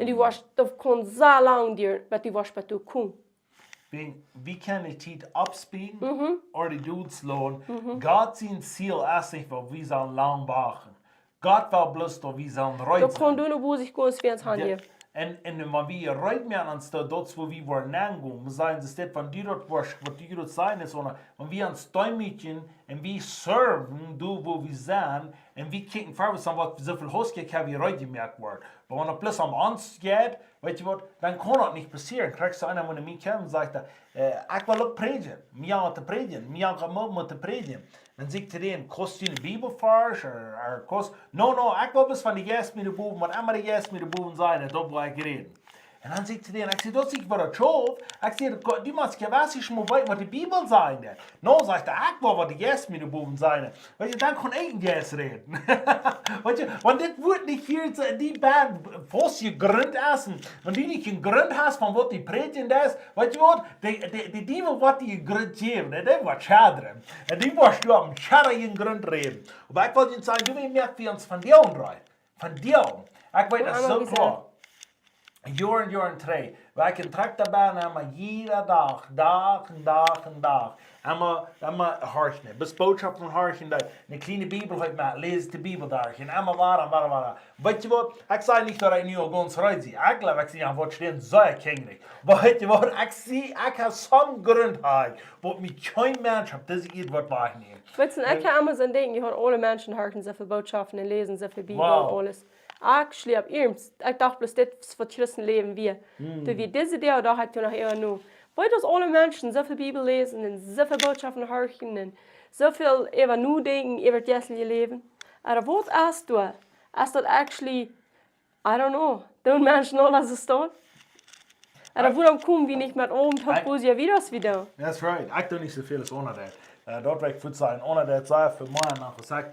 Speaker 2: Und du weißt, das kann so lange dir, aber du weißt, was du kannst.
Speaker 1: Wie kann ich Zeit abspielen oder die Dudes lohnen? Gott sein Ziel ist nicht, weil wir sollen lang wachen. Gott will bloß, dass wir sollen
Speaker 2: Da
Speaker 1: reut
Speaker 2: kann
Speaker 1: sein.
Speaker 2: du noch wo sich groß für uns handeln.
Speaker 1: En wenn wir reut mehr ans dort, wo wir wollen angehen, wir sagen, das ist, wenn du dort warst, was du dort sein ist, sondern wenn wir ans Däumchen und wir serven, du, wo wir sind, und wir kicken vorwärts, was so viel Hosgeht haben, wie reut gemerkt wird. Aber wenn er plötzlich am Angst geht, weißt du was, dann kann das nicht passieren. Kriegst du einer, wenn er mich kommt und sagt, ich will auch predigen. Wir haben zu predigen. Wir haben zu predigen. Dann sagt er denen, kostet du eine Bibelvers? Oder kostet... No, ich will bis von den Gästen mit den Buben, wenn immer die Gästen mit den Buben sein, da wo ich reden. Und dann sagt er denen, ich sage, das ist aber schuld. Ich sage, du musst ja was ich mal weit, was die Bibel sein. No, sagt er, ich will, was die Gäste mit den Buben sein. Weißt du, dann kann ich ein Gäst reden. Weißt du, wenn das wird nicht hier, die Band, was ihr Grund essen, wenn du nicht einen Grund hast, von was die predigen das, weißt du was, die Bibel, was die Grund geben, die wird schadern. Und die wirst du am schaderigen Grund reden. Aber ich wollte dir sagen, du merkst, wie uns von dir umdreht. Von dir um. Ich weiß das so klar. Jaar en 3. Wij kunnen tractabaan hebben jeder dag. Emma hartje. Bespootschap van hartje. Een kleine Bibel heeft mij, lees de Bibel daar. En Emma waar. Weet je wat? Ik zei niet dat ik nu al ganz reut zie. Ik geloof, ik zie aan wat stehen, zo kingelijk. Maar weet je wat? Ik zie, ik heb zo'n grondheid. Wat mij geen mens heeft, dat is iets wat wegneemt.
Speaker 2: Weißt du, ich kann immer so denken, ich habe alle Menschen hören so viele Botschaften und lesen so viel Bibel
Speaker 1: Wow.
Speaker 2: und alles. Actually, ich dachte bloß, das ist was Christen leben wir. Da wie diese Idee, da hat ja noch eher nur. Weil das alle Menschen so viel Bibel lesen und so viele Botschaften hören und so viel über nur denken, über das Leben. Aber was hast du? Hast du actually, I don't know, don't Menschen alles ist dort? Aber warum kommen wir nicht mit oben, wo sie ja wieder?
Speaker 1: That's right. Ik doe niet zoveel als onder dat. Dat wil ik goed zijn. Onder dat zei voor mij nog gezegd.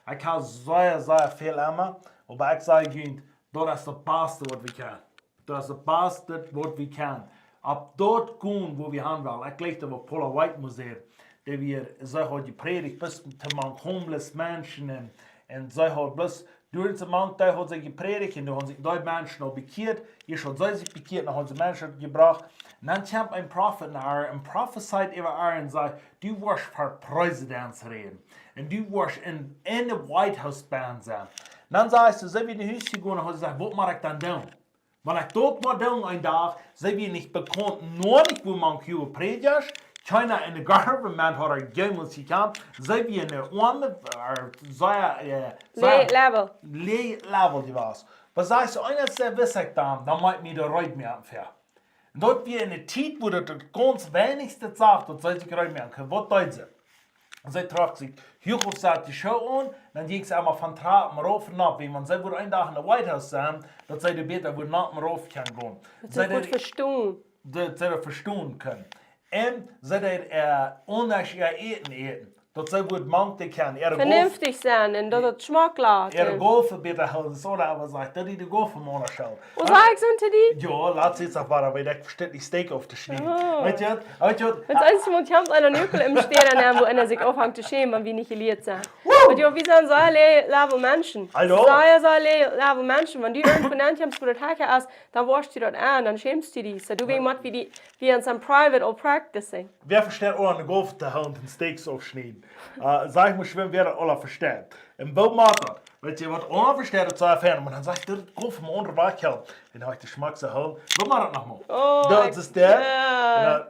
Speaker 1: Ik heb zeer veel emmer. Maar ik zei gewoon, dat is het beste wat we kunnen. Dat is het beste wat we kunnen. Op dat gaan wo we gaan willen. Ik lees dat we Paula White museum. Dat we zo had gepredigt bis te man homeless mensen. En zo had plus durch den Mann, da hat sie gepredigt und da haben sich die Menschen noch bekeert. Hier schon sei sich bekeert, dann haben sie Menschen gebracht. Und dann kommt ein Prophet nach und prophesied über und sagt, du wirst für Präsident reden. Und du wirst in der White House Band sein. Und dann sagst du, so wie in die Hüste gehen, und hat sie gesagt, was mache ich dann tun? Wenn ich dort mal down ein Tag, sei wir nicht bekannt, nur nicht, wo man hier predigt, keiner in der Government hat er jemals gekannt, sei wir eine Arme,
Speaker 2: Level.
Speaker 1: Level, die was. Was sagst du, eines der Wissig dann meint mir der Reut mehr anfährt. Und dort wie in der Zeit, wo das ganz wenigste sagt, das soll sich Reut mehr anfährt, was tut sie? Sie tragt sich hier auf die Show an, dann geht sie einmal von Trappen rauf und ab. Wenn man sie wohl einen Tag in der White House sein, dass sie später wohl nach dem rauf kann gehen.
Speaker 2: Das sie gut verstehen.
Speaker 1: Dass sie verstehen können. Und sie unterschiedliche Eten. Dat zij wordt mank kan.
Speaker 2: Vernünftig sein und dat het smaak laat.
Speaker 1: Golfen bitte houden, so da was sagt, dat die de golfen morgen schauen.
Speaker 2: Was sagst du die?
Speaker 1: Ja, laat ze iets afvaren, weil der versteht nicht Steak auf der Schneide. Weet je wat?
Speaker 2: Het einzige, was ich habe, einer Nökel im Stehen, wo einer sich aufhängt zu schämen, wenn wir nicht geliert sind. Und ja, wie sind so level Menschen?
Speaker 1: Hallo?
Speaker 2: So level Menschen, wenn du irgendwo nennt, wo das Hacker ist, dann warst du das an, dann schämst du dich. So, du weißt, wie in some private or practicing.
Speaker 1: Wer versteht auch eine Golf zu hauen und Steaks aufschneiden? Sag ich mal, schwimmen, wer das alle versteht. Im Baumarkt, weet je, wat alle versteht, dat zou erfahren. Maar dan zeg ik, dat golf van onder weghelpen. En dan heb ik de smaak zo houden. Wat maar dat nog maar.
Speaker 2: Oh,
Speaker 1: dat is der. En dan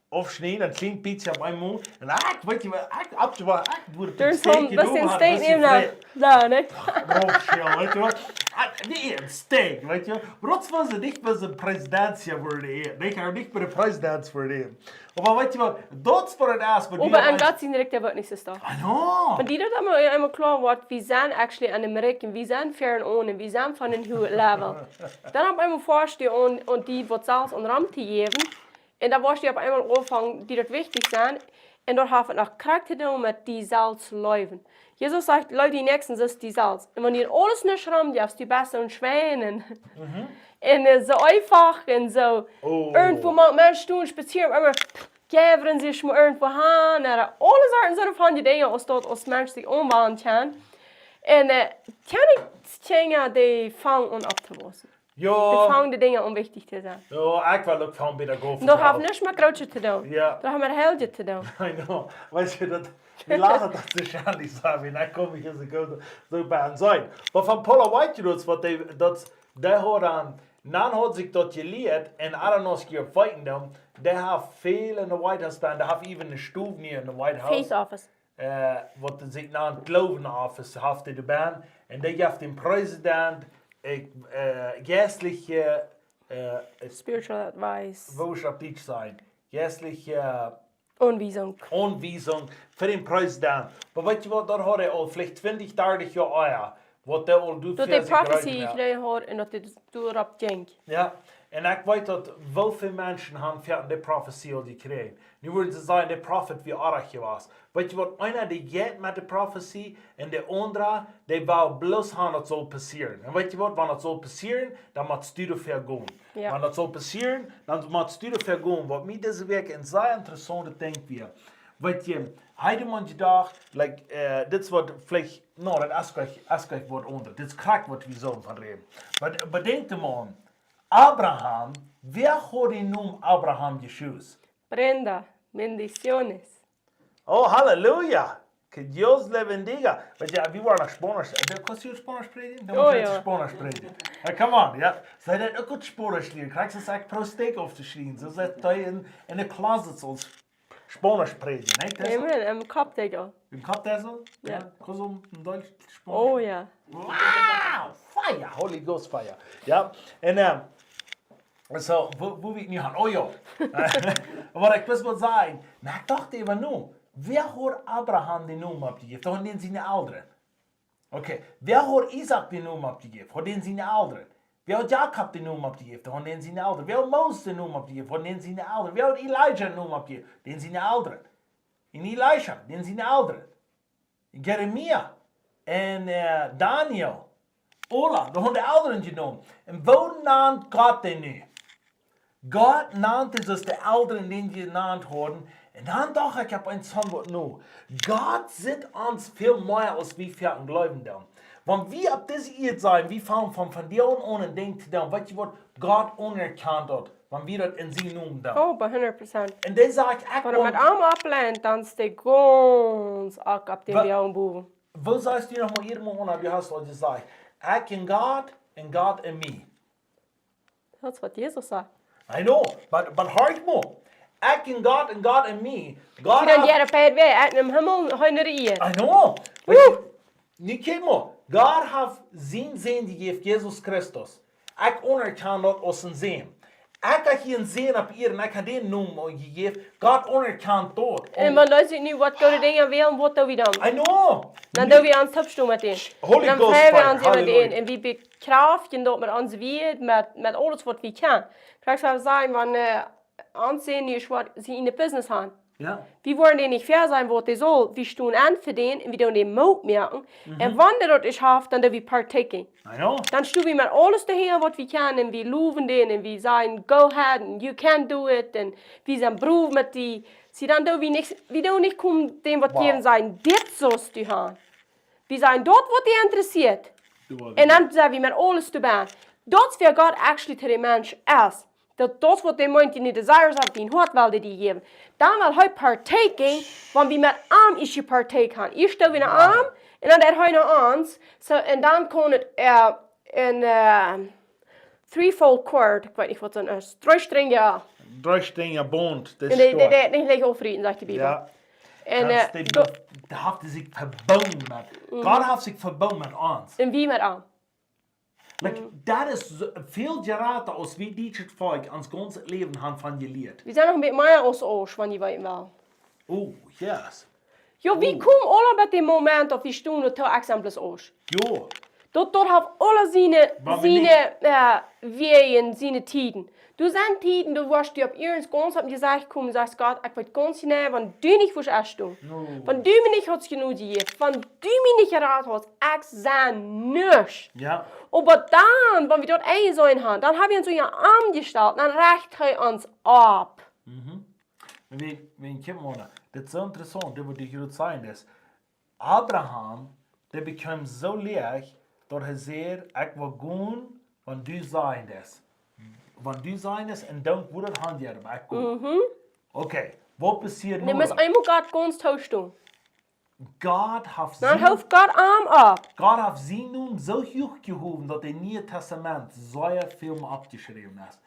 Speaker 1: aufschneiden, een klein pizza op een mond. En weet je, doe het steak.
Speaker 2: Dus een bisschen steak nemen. Da, ne?
Speaker 1: Roofschil, weet je wat? Nee, een steak, weet je. Maar dat was het niet bij zijn presidentie worden. Ik ga niet bij de president worden. Maar weet je wat, dat is voor het eerst.
Speaker 2: Aber an Gott sind direkt, der wird nicht so stark.
Speaker 1: I know.
Speaker 2: Und die dat einmal klar wird, wie sind actually an Amerika, wie sind fern ohne, wie sind von den hohen Level. Dann hab ich einmal vorstehen und die, die Salz und Ramm zu geben. Und da warst du auf einmal anfangen, die dort wichtig sind. Und dort haben wir noch Charakter mit die Salz läufen. Jesus sagt, Leute, die Nächsten sind die Salz. Und wenn ihr alles nicht rammt, die besseren Schwänen. Und so einfach und so. Irgendwo mal Menschen tun, spazieren, aber geben sich mal irgendwo hin. Alle Sorten von die Dinge, als dort als Mensch sich umbauen kann. Und kann ich Dinge, die fangen an abzuwassen.
Speaker 1: Ja.
Speaker 2: Die fangen die Dinge, um wichtig zu sein.
Speaker 1: Ja, ich will auch fangen bei der Golf.
Speaker 2: Da haben wir nicht mehr Große zu tun.
Speaker 1: Ja.
Speaker 2: Da haben wir Helden zu tun.
Speaker 1: I know. Weißt du, wir lachen das so schändlich sagen, wenn ich komme, ich so bei uns sein. Aber von Paula White, der hat dann hat sich dort gelehrt, und alle noch gefeiert haben, der hat viel in der White House, der hat even eine Stube in der White House.
Speaker 2: Face Office.
Speaker 1: Was sich nach Glauben Office hat die Band, und der gibt dem Präsident geistliche
Speaker 2: Spiritual Advice.
Speaker 1: Wo ich auf Deutsch sein? Geistliche
Speaker 2: Anweisung
Speaker 1: für den Präsident. Aber weißt du was, da hat er auch vielleicht 20, 30 Jahre, was der all tut für
Speaker 2: die
Speaker 1: sich
Speaker 2: Prophecy gekriegt hat und dass das durchging.
Speaker 1: Ja, und ich weiß, dass viele Menschen haben für die Prophecy gekriegt. Nu würden sie sagen, der Prophet wie Arach war. Weißt du was, einer, der geht mit der Prophecy und der andere, der war bloß haben, das soll passieren. Und weißt du was, wenn das soll passieren, dann musst du dafür gehen.
Speaker 2: Ja.
Speaker 1: Wenn das soll passieren, dann musst du dafür gehen. Was mir diese Woche ein sehr interessantes Ding wird. Weißt du, heute manche Tag, das wird vielleicht, das wird unter, das kriegt was wir so von reden. Aber denk mal, Abraham, wer hat den Namen Abraham geschossen?
Speaker 2: Brenda, bendiciones.
Speaker 1: Oh, Halleluja! Que Dios le bendiga. Weet je, wie waren Spanisch? Kannst du Spanisch spreken? Dan moet je Spanisch spreken. Come on, ja. Zij dat ook goed Spanisch leren. Krijg ze zeggen pro steak auf te schrijven. Ze zegt dat je in de closet zoals Spanisch spreken. Nee,
Speaker 2: Amen, im Kopf, Digga.
Speaker 1: Im Kopf das so?
Speaker 2: Ja.
Speaker 1: Kannst du in Deutsch Spanisch?
Speaker 2: Oh ja.
Speaker 1: Wow! Fire! Holy Ghost fire. Ja. En so, wo wir nicht haben. Oh ja. Aber ich muss mal sagen, na, ich dachte immer nur, wer hat Abraham den Namen abgegeben? Da haben den seine Eltern. Okay. Wer hat Isaac den Namen abgegeben? Hat den seine Eltern. Wer hat Jakob den Namen abgegeben? Da haben den seine Eltern. Wer hat Moses den Namen abgegeben? Hat den seine Eltern. Wer hat Elijah den Namen abgegeben? Den seine Eltern. In Elisha, den seine Eltern. Jeremia und Daniel. Ola, da haben die Eltern genommen. Und wo nannt Gott den nu? Gott nannte es die Eltern, die genannt wurden. Und dann dachte ich, habe ein Zonwort nur. Gott sieht uns viel mehr, als wir für Glauben da. Wenn wir ab dieser Erde sein, wir fangen von dir an und denken, weißt du was, Gott unerkannt hat, wenn wir das in sie nun da.
Speaker 2: Oh, bei 100%.
Speaker 1: Und dann sage ich,
Speaker 2: wenn er mit einem ablehnt, dann ist der ganz ab dem wir am Buben.
Speaker 1: Wo sagst du noch mal jedem Monat, wie hast du gesagt, ich in Gott und Gott in mir.
Speaker 2: Das ist, was Jesus sagt.
Speaker 1: I know, but hard mo. Ek in God and God in me. God
Speaker 2: Wie dann jeder Pär wäre, er im Himmel, heute ihr.
Speaker 1: I know. Niet mo. God have zijn zin gegeven, Jesus Christus. Ek onderkan dat als een zin. Ik heb geen zin op hier en ik heb die noem gegeven. God onderkan dat.
Speaker 2: En wanneer ze nu wat goede dingen willen, wat doen we dan?
Speaker 1: I know.
Speaker 2: Dan doen we ons opstaan met hen.
Speaker 1: Holy
Speaker 2: Dan
Speaker 1: Ghost
Speaker 2: vragen we
Speaker 1: fire,
Speaker 2: ons met hen.
Speaker 1: hallelujah.
Speaker 2: En we bekraften dat met ons weet, met alles wat we kunnen. Ik zou zeggen, wanneer aanzien is wat ze in de business hebben.
Speaker 1: Ja.
Speaker 2: Wir wollen denen nicht fair sein, was die soll. Wir stehen an für den und wir tun den Mut merken. Und wenn der das ist schafft, dann wir partaken.
Speaker 1: I know.
Speaker 2: Dann stehen wir mit alles daher, was wir können, und wir loben den, und wir sagen, go ahead, and you can do it, und wir sind Beruf mit die. Sie dann tun wir nicht kommen, dem was geben sein, das sollst du haben. Wir sagen, dort, was dich interessiert. Und dann sagen wir mit alles dabei. Das wäre Gott actually zu dem Mensch erst. Dat wat de meint in de desires of die hart wilde die geven. Dan wil hij partaken, want wie met arm is je partake gaan. Eerst stel we een arm, en dan dat hij naar ons. En dan kon het een threefold cord, ik weet niet wat het is. Drie ja.
Speaker 1: Drie stringen bond.
Speaker 2: En die liggen overeen, zegt de Bibel.
Speaker 1: Ja.
Speaker 2: En
Speaker 1: dat heeft zich verbonden met. God heeft zich verbonden met ons.
Speaker 2: En wie met arm?
Speaker 1: Like, dat is veel geraten als wie dit volk ons ganze leven hebben van geleerd.
Speaker 2: We zijn nog een beetje meer als oors, wanneer je weet wel.
Speaker 1: Oh, yes.
Speaker 2: Ja, wie komen alle bij die moment of we staan er twee exempels oors?
Speaker 1: Jo.
Speaker 2: Dat heeft alle zijn wegen, zijn tijden. Du zijn tijden, du warst du op ihrens ganz hebt gezegd, kom en zegt Gott, ik weet ganz genau, wann du nicht was erst doen. Wann du mir nicht hast genug gegeben, wann du mir nicht geraten hast, ich sein nichts.
Speaker 1: Ja.
Speaker 2: Aber dann, wenn wir dort ein sein haben, dann haben wir uns so einen Arm gestellt, dann reicht er uns ab.
Speaker 1: Wie Kimona, das ist so interessant, das würde ich gerade sagen, dass Abraham, der bekam so leicht, dass er sagt, ich will gehen, wenn du sein das. Wenn du sein das, und dann würde er Hand geben, ich gehe. Okay, was passiert
Speaker 2: Du
Speaker 1: nun?
Speaker 2: musst einmal Gott ganz tauschen.
Speaker 1: Gott hat
Speaker 2: Dann hilft Gott Arm ab.
Speaker 1: Gott hat sie nun so hochgehoben, dass im Neuen Testament so viel abgeschrieben ist.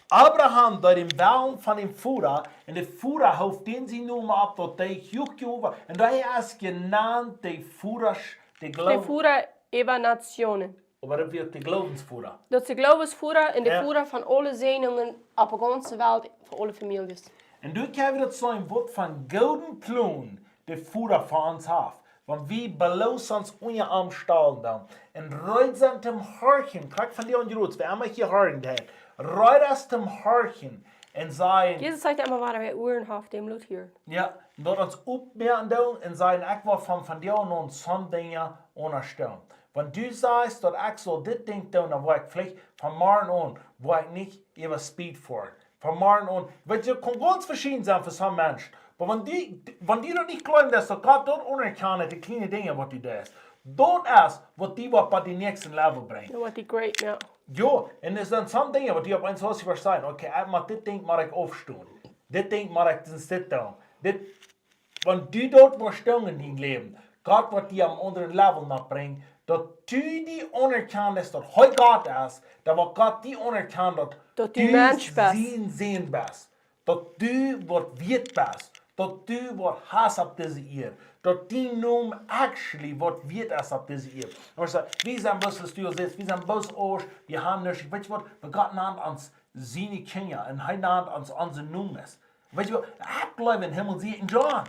Speaker 1: Abraham, durch den Baum von dem Führer, und der Führer hilft den sie nun ab, dass der hochgehoben und da ist genannt der Führer, der
Speaker 2: Der Führer über Nationen.
Speaker 1: Aber das wird der Glaubensführer.
Speaker 2: Dat is de geloofsvoerder en de voerder van alle zenuwen op de ganze Welt voor alle families.
Speaker 1: Und du kannst das so ein Wort von golden Klon, der Führer von uns hat. Wenn wir belos uns unter Arm stellen dann, und reut sind dem Horchen, krieg von dir und Rutz, wer immer hier hören hat, reut aus dem Horchen, und sagen,
Speaker 2: Jesus sagt immer, waar wij oren heeft, dem Lut hier.
Speaker 1: ja, dort uns aufmerken und sagen, ich will von dir und uns so Dinge unterstellen. Wenn du sagst, dass ich so das Ding tun, dann will ich vielleicht von morgen an, wo ich nicht über Speed fahre. Von morgen an, weil das kann ganz verschieden sein für so einen Menschen. Aber wenn die doch nicht glauben, dass Gott dort unerkennen, die kleinen Dinge, was die da ist, dort ist, was die bei den nächsten Level bringen.
Speaker 2: Wat die great, ja.
Speaker 1: Ja, und es sind so Dinge, was die auf eins was ich sagen, okay, das Ding mag ich aufstehen. Das Ding mag ich den Sit down. Wenn du dort was stehen in deinem Leben, Gott wird dir am anderen Level nachbringen, dass du die unerkennst, dass heute Gott ist, dass Gott die unerkennt, dass
Speaker 2: du Mensch bist.
Speaker 1: Sehen bist, dass du was wert bist, dass du was hast auf diese Erde, dass die Name actually was wert ist auf diese Erde. Also, wir sind bloß, was du siehst, wir sind bloß Arsch, wir haben nicht, weißt du was, wir Gott nennt uns seine Kinder und er nennt uns unsere Nummern. Weißt du was, ich glaube in Himmel, sie in John.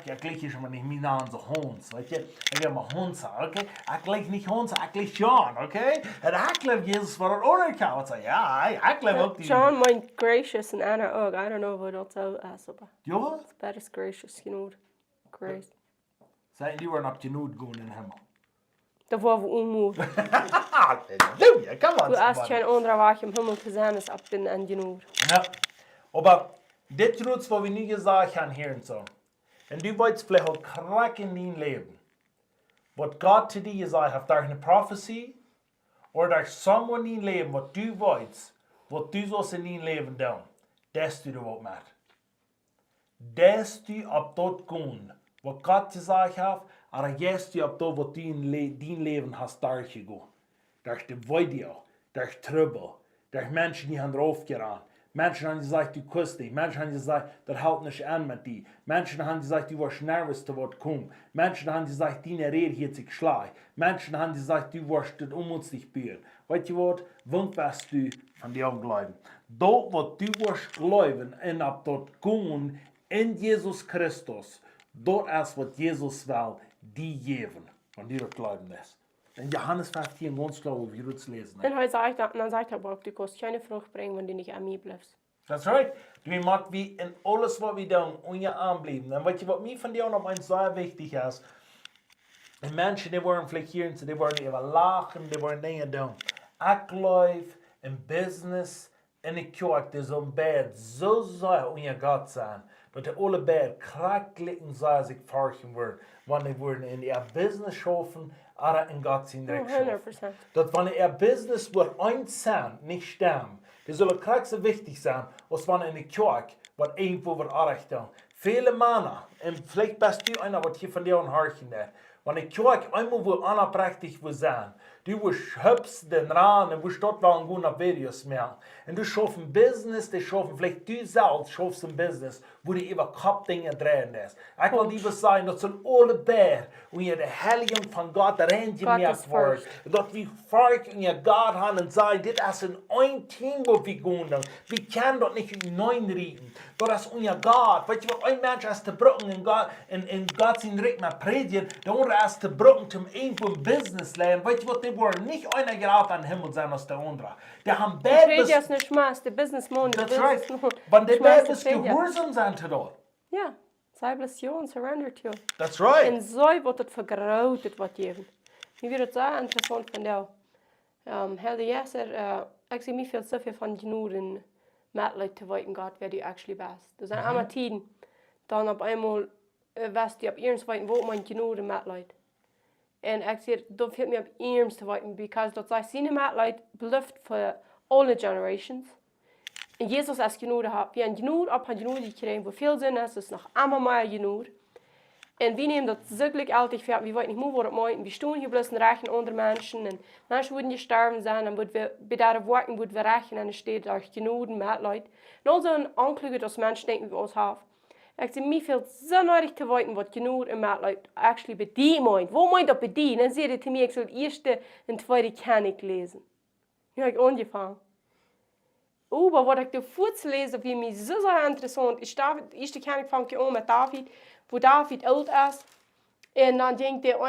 Speaker 1: Ich gleich schon mal nicht mehr an so Hunds, weißt du? Ich will mal Hunds sagen, okay? Ich gleich nicht Hunds, ich gleich John, okay? Und ich glaube, Jesus war auch nicht kann. Ja, ich glaube auch die.
Speaker 2: John meint gracious and Anna ook. I don't know what dat zo is, aber
Speaker 1: Ja?
Speaker 2: it's better is gracious, you know. Grace.
Speaker 1: Sagen die waren ab genug gehen in den Himmel.
Speaker 2: Dat was we onmoed.
Speaker 1: Halleluja, come on.
Speaker 2: Du hast geen andere weg im Himmel zu sein, ist ab den en genoeg.
Speaker 1: Ja, aber das Trutz, was wir nie gesagt haben hier und so. Und du wolltest vielleicht auch krack in dein Leben. Was Gott zu dir gesagt hat, durch eine Prophecy oder durch someone in dein Leben, was du wolltest, was du sollst in dein Leben tun, das du was mit. Das du ab dort gehen, was Gott gesagt hat, aber jetzt du ab dort, was du in dein Leben hast, durchgehen. Durch die Video, durch Trübel, durch Menschen, die haben draufgerannt. Menschen haben gesagt, du küsst dich. Menschen haben gesagt, das hält nicht an mit dir. Menschen haben gesagt, du warst nervös, du wirst kommen. Menschen haben gesagt, deine Rede hat sich geschlagen. Menschen haben gesagt, du wirst das unmützig bühren. Weißt du was? Wann wirst du von dir glauben? Dort, wo du wirst glauben und ab dort kommen in Jesus Christus, dort ist, was Jesus will, die geben, wenn du das glauben lässt. In Johannes 15, ganz klar, wie du es lesen.
Speaker 2: Und dann sagt er, du kannst keine Frucht bringen, wenn du nicht an mir bleibst.
Speaker 1: That's right. Du magst wie in alles, was wir tun, unser Arm bleiben. Und weißt du, was mir von dir noch eins sehr wichtig ist? Die Menschen, die wollen vielleicht hier, die wollen über lachen, die wollen Dinge tun. Ich glaube, im Business, in der Kirche, die so ein Bett so sehr unser Gott sein, dass die alle Bett kranklichen sei sich forschen werden, wenn die wollen in ihr Business schaffen, oder in Gott sein Recht schaffen.
Speaker 2: 100%.
Speaker 1: Dass wenn ihr Business wird eins sein, nicht sterben, das soll krass so wichtig sein, als wenn in der Kirche wird irgendwo wird errichten. Viele Männer, und vielleicht bist du einer, was hier von dir und horchen hat, wenn die Kirche einmal wo anerprächtig will sein, du wirst hübsch den Rahmen, und wirst dort wollen gehen auf Videos mehr. Und du schaffst ein Business, die schaffen, vielleicht du selbst schaffst ein Business, wo du über Kopfdinge drehen lässt. Ich will lieber sagen, dass ein alle Bär und ihr die Heiligung von Gott reingemerkt wird. Dass wir Volk und ihr Gott haben und sagen, das ist ein Team, wo wir gehen. Wir können dort nicht in neun reden. Das ist unser Gott. Weißt du, was ein Mensch ist zu brücken in Gott sein Recht mehr predigen, der andere ist zu brücken zum irgendwo ein Business lernen. Weißt du, was die wollen nicht einer gerade an den Himmel sein als der andere. Die haben
Speaker 2: Ich rede nicht Schmaß, der Businessman.
Speaker 1: That's right. Wenn die Bibel gehorsam sind zu dort.
Speaker 2: Ja, sei bless you und surrender to you.
Speaker 1: That's right.
Speaker 2: En zo wordt het vergroot wat geven. Nu weer het zo interessant van jou. Heel de eerste, ik zie niet veel zoveel van genoeg in metelijk te weten gaat, waar die actually best. Er zijn allemaal tijden, dan op eenmaal wist die op eerst weten, wat man genoeg in metelijk. En ik zie, dat viel me op eerst te weten, because dat zij zijn metelijk beloofd voor alle generations. En Jezus is genoeg gehad. We hebben genoeg op han genoeg gekregen, wo veel zin is, is nog allemaal maar genoeg. En we nemen dat zekerlijk altijd ver. We weten niet hoe we het maken. We staan hier bloß rechten onder mensen. En mensen worden gestorven zijn. En we bij daar werken, worden we rechten. En er staat daar genoeg met leid. En al zo'n aanklagen dat mensen denken we ons hebben. Ik zie mij veel zo nodig te weten wat genoeg en met leid actually bij die meint. Wat meint dat bij die? En dan zie je te mij, ik zal het eerste en tweede kan ik lezen. Nu heb ik aangevangen. Aber was ich davor zu lesen, wie mich so sehr interessant ist, die erste König fängt an mit David, wo David alt ist. Und dann denkt er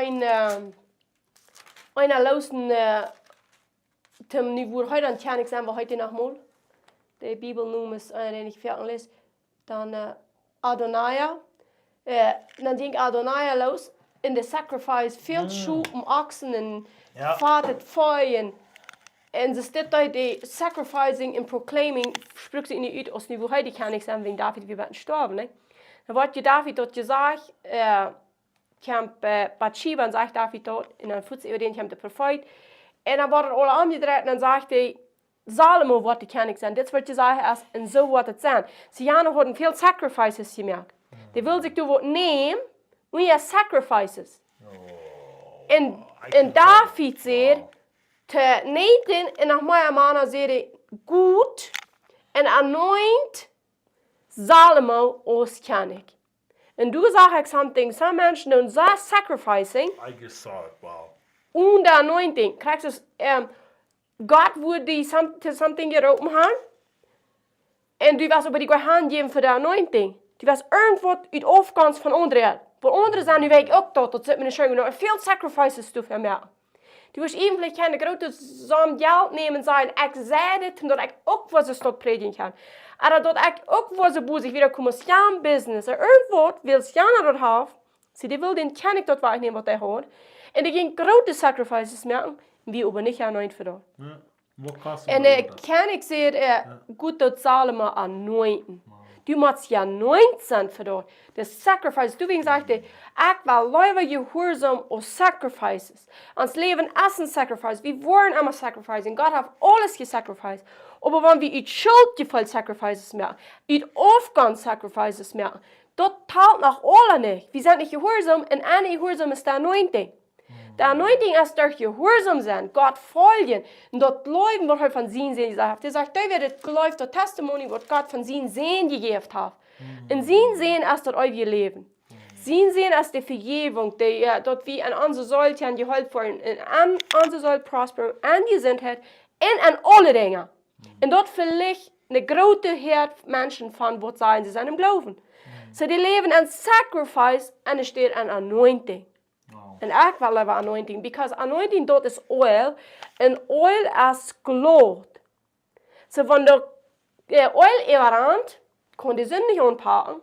Speaker 2: einer laufen zum Niveau, heute ein König sein wir heute noch mal. Die Bibel nun ist einer, den ich fertig lese. Dann Adonai. Dann denkt Adonai los in der Sacrifice, viel Schuhe und Ochsen und Vater Feuer. En ze staat daar de sacrificing en proclaiming, spreekt ze in de uit als niveau hij die kan ik zijn, wegen David weer gestorben. Ne? Dan wordt je David dat gezegd, kamp Bathsheba en zegt David dat, en dan voert ze over den kamp de profeet. En dan wordt het alle aangedraaid en dan zegt hij, Salomo wordt die kan ik zijn. Dit wordt gezegd als, en zo wordt het zijn. Ze hadden veel sacrifices gemerkt. Die wil zich door wat nemen, en je sacrifices. En David zegt, te neten en nach meiner Meinung sehr gut und anoint Salomo als König. Und du sagst something, some Menschen tun so sacrificing.
Speaker 1: I just saw it, wow.
Speaker 2: Und der Anointing, kriegst du Gott würde die something geropen haben. Und du wirst aber die Hand geben für die Anointing. Du wirst irgendwo uit Aufgangs von anderen. Von anderen sind die Weg auch dort, das sollte man schon noch viel sacrifices zu vermerken. Du wirst even vielleicht keine grote som geld nemen zijn. Ik zei dit, omdat ik ook wat ze stok predigen kan. Maar dat ik ook wat ze boezig weer komen aan business. Er irgendwo wil Jana dat hebben. Ze die wil den ken ik dat wegnemen wat hij hoort. En die gaan grote sacrifices maken. Wie aber niet anoint voor dat. En ken ik zeer goed dat Salomo anointen. Du musst ja 19 für das. Das Sacrifice. Du wie gesagt, ich will lieber gehorsam als Sacrifices. Ans Leben ist ein Sacrifice. Wir wollen immer Sacrificing. Gott hat alles gesacrificed. Aber wenn wir uit Schuldgefühl Sacrifices machen, uit Aufgang Sacrifices machen, das taugt nach alle nicht. Wir sind nicht gehorsam und eine gehorsam ist der 19. Der Anointing ist durch Gehorsam sein, Gott folgen. Und dort leben, was er von ihnen sehen gesagt hat. Er sagt, da wird geläuft, das Testimony, was Gott von ihnen sehen gegeben hat. Und sie sehen, ist dort euer Leben. Sie sehen, ist die Vergebung, die dort wie an unsere Säulchen geholfen worden, an unsere Säule prosperen, an die Gesundheit, und an alle Dinge. Und dort vielleicht eine große Herd Menschen von, was sagen sie sind im Glauben. So die leben an Sacrifice, und es steht an Anointing. And I will have anointing because anointing dort is oil and oil is glow. So wenn der Oil überrannt, kann die Sünde nicht anpacken.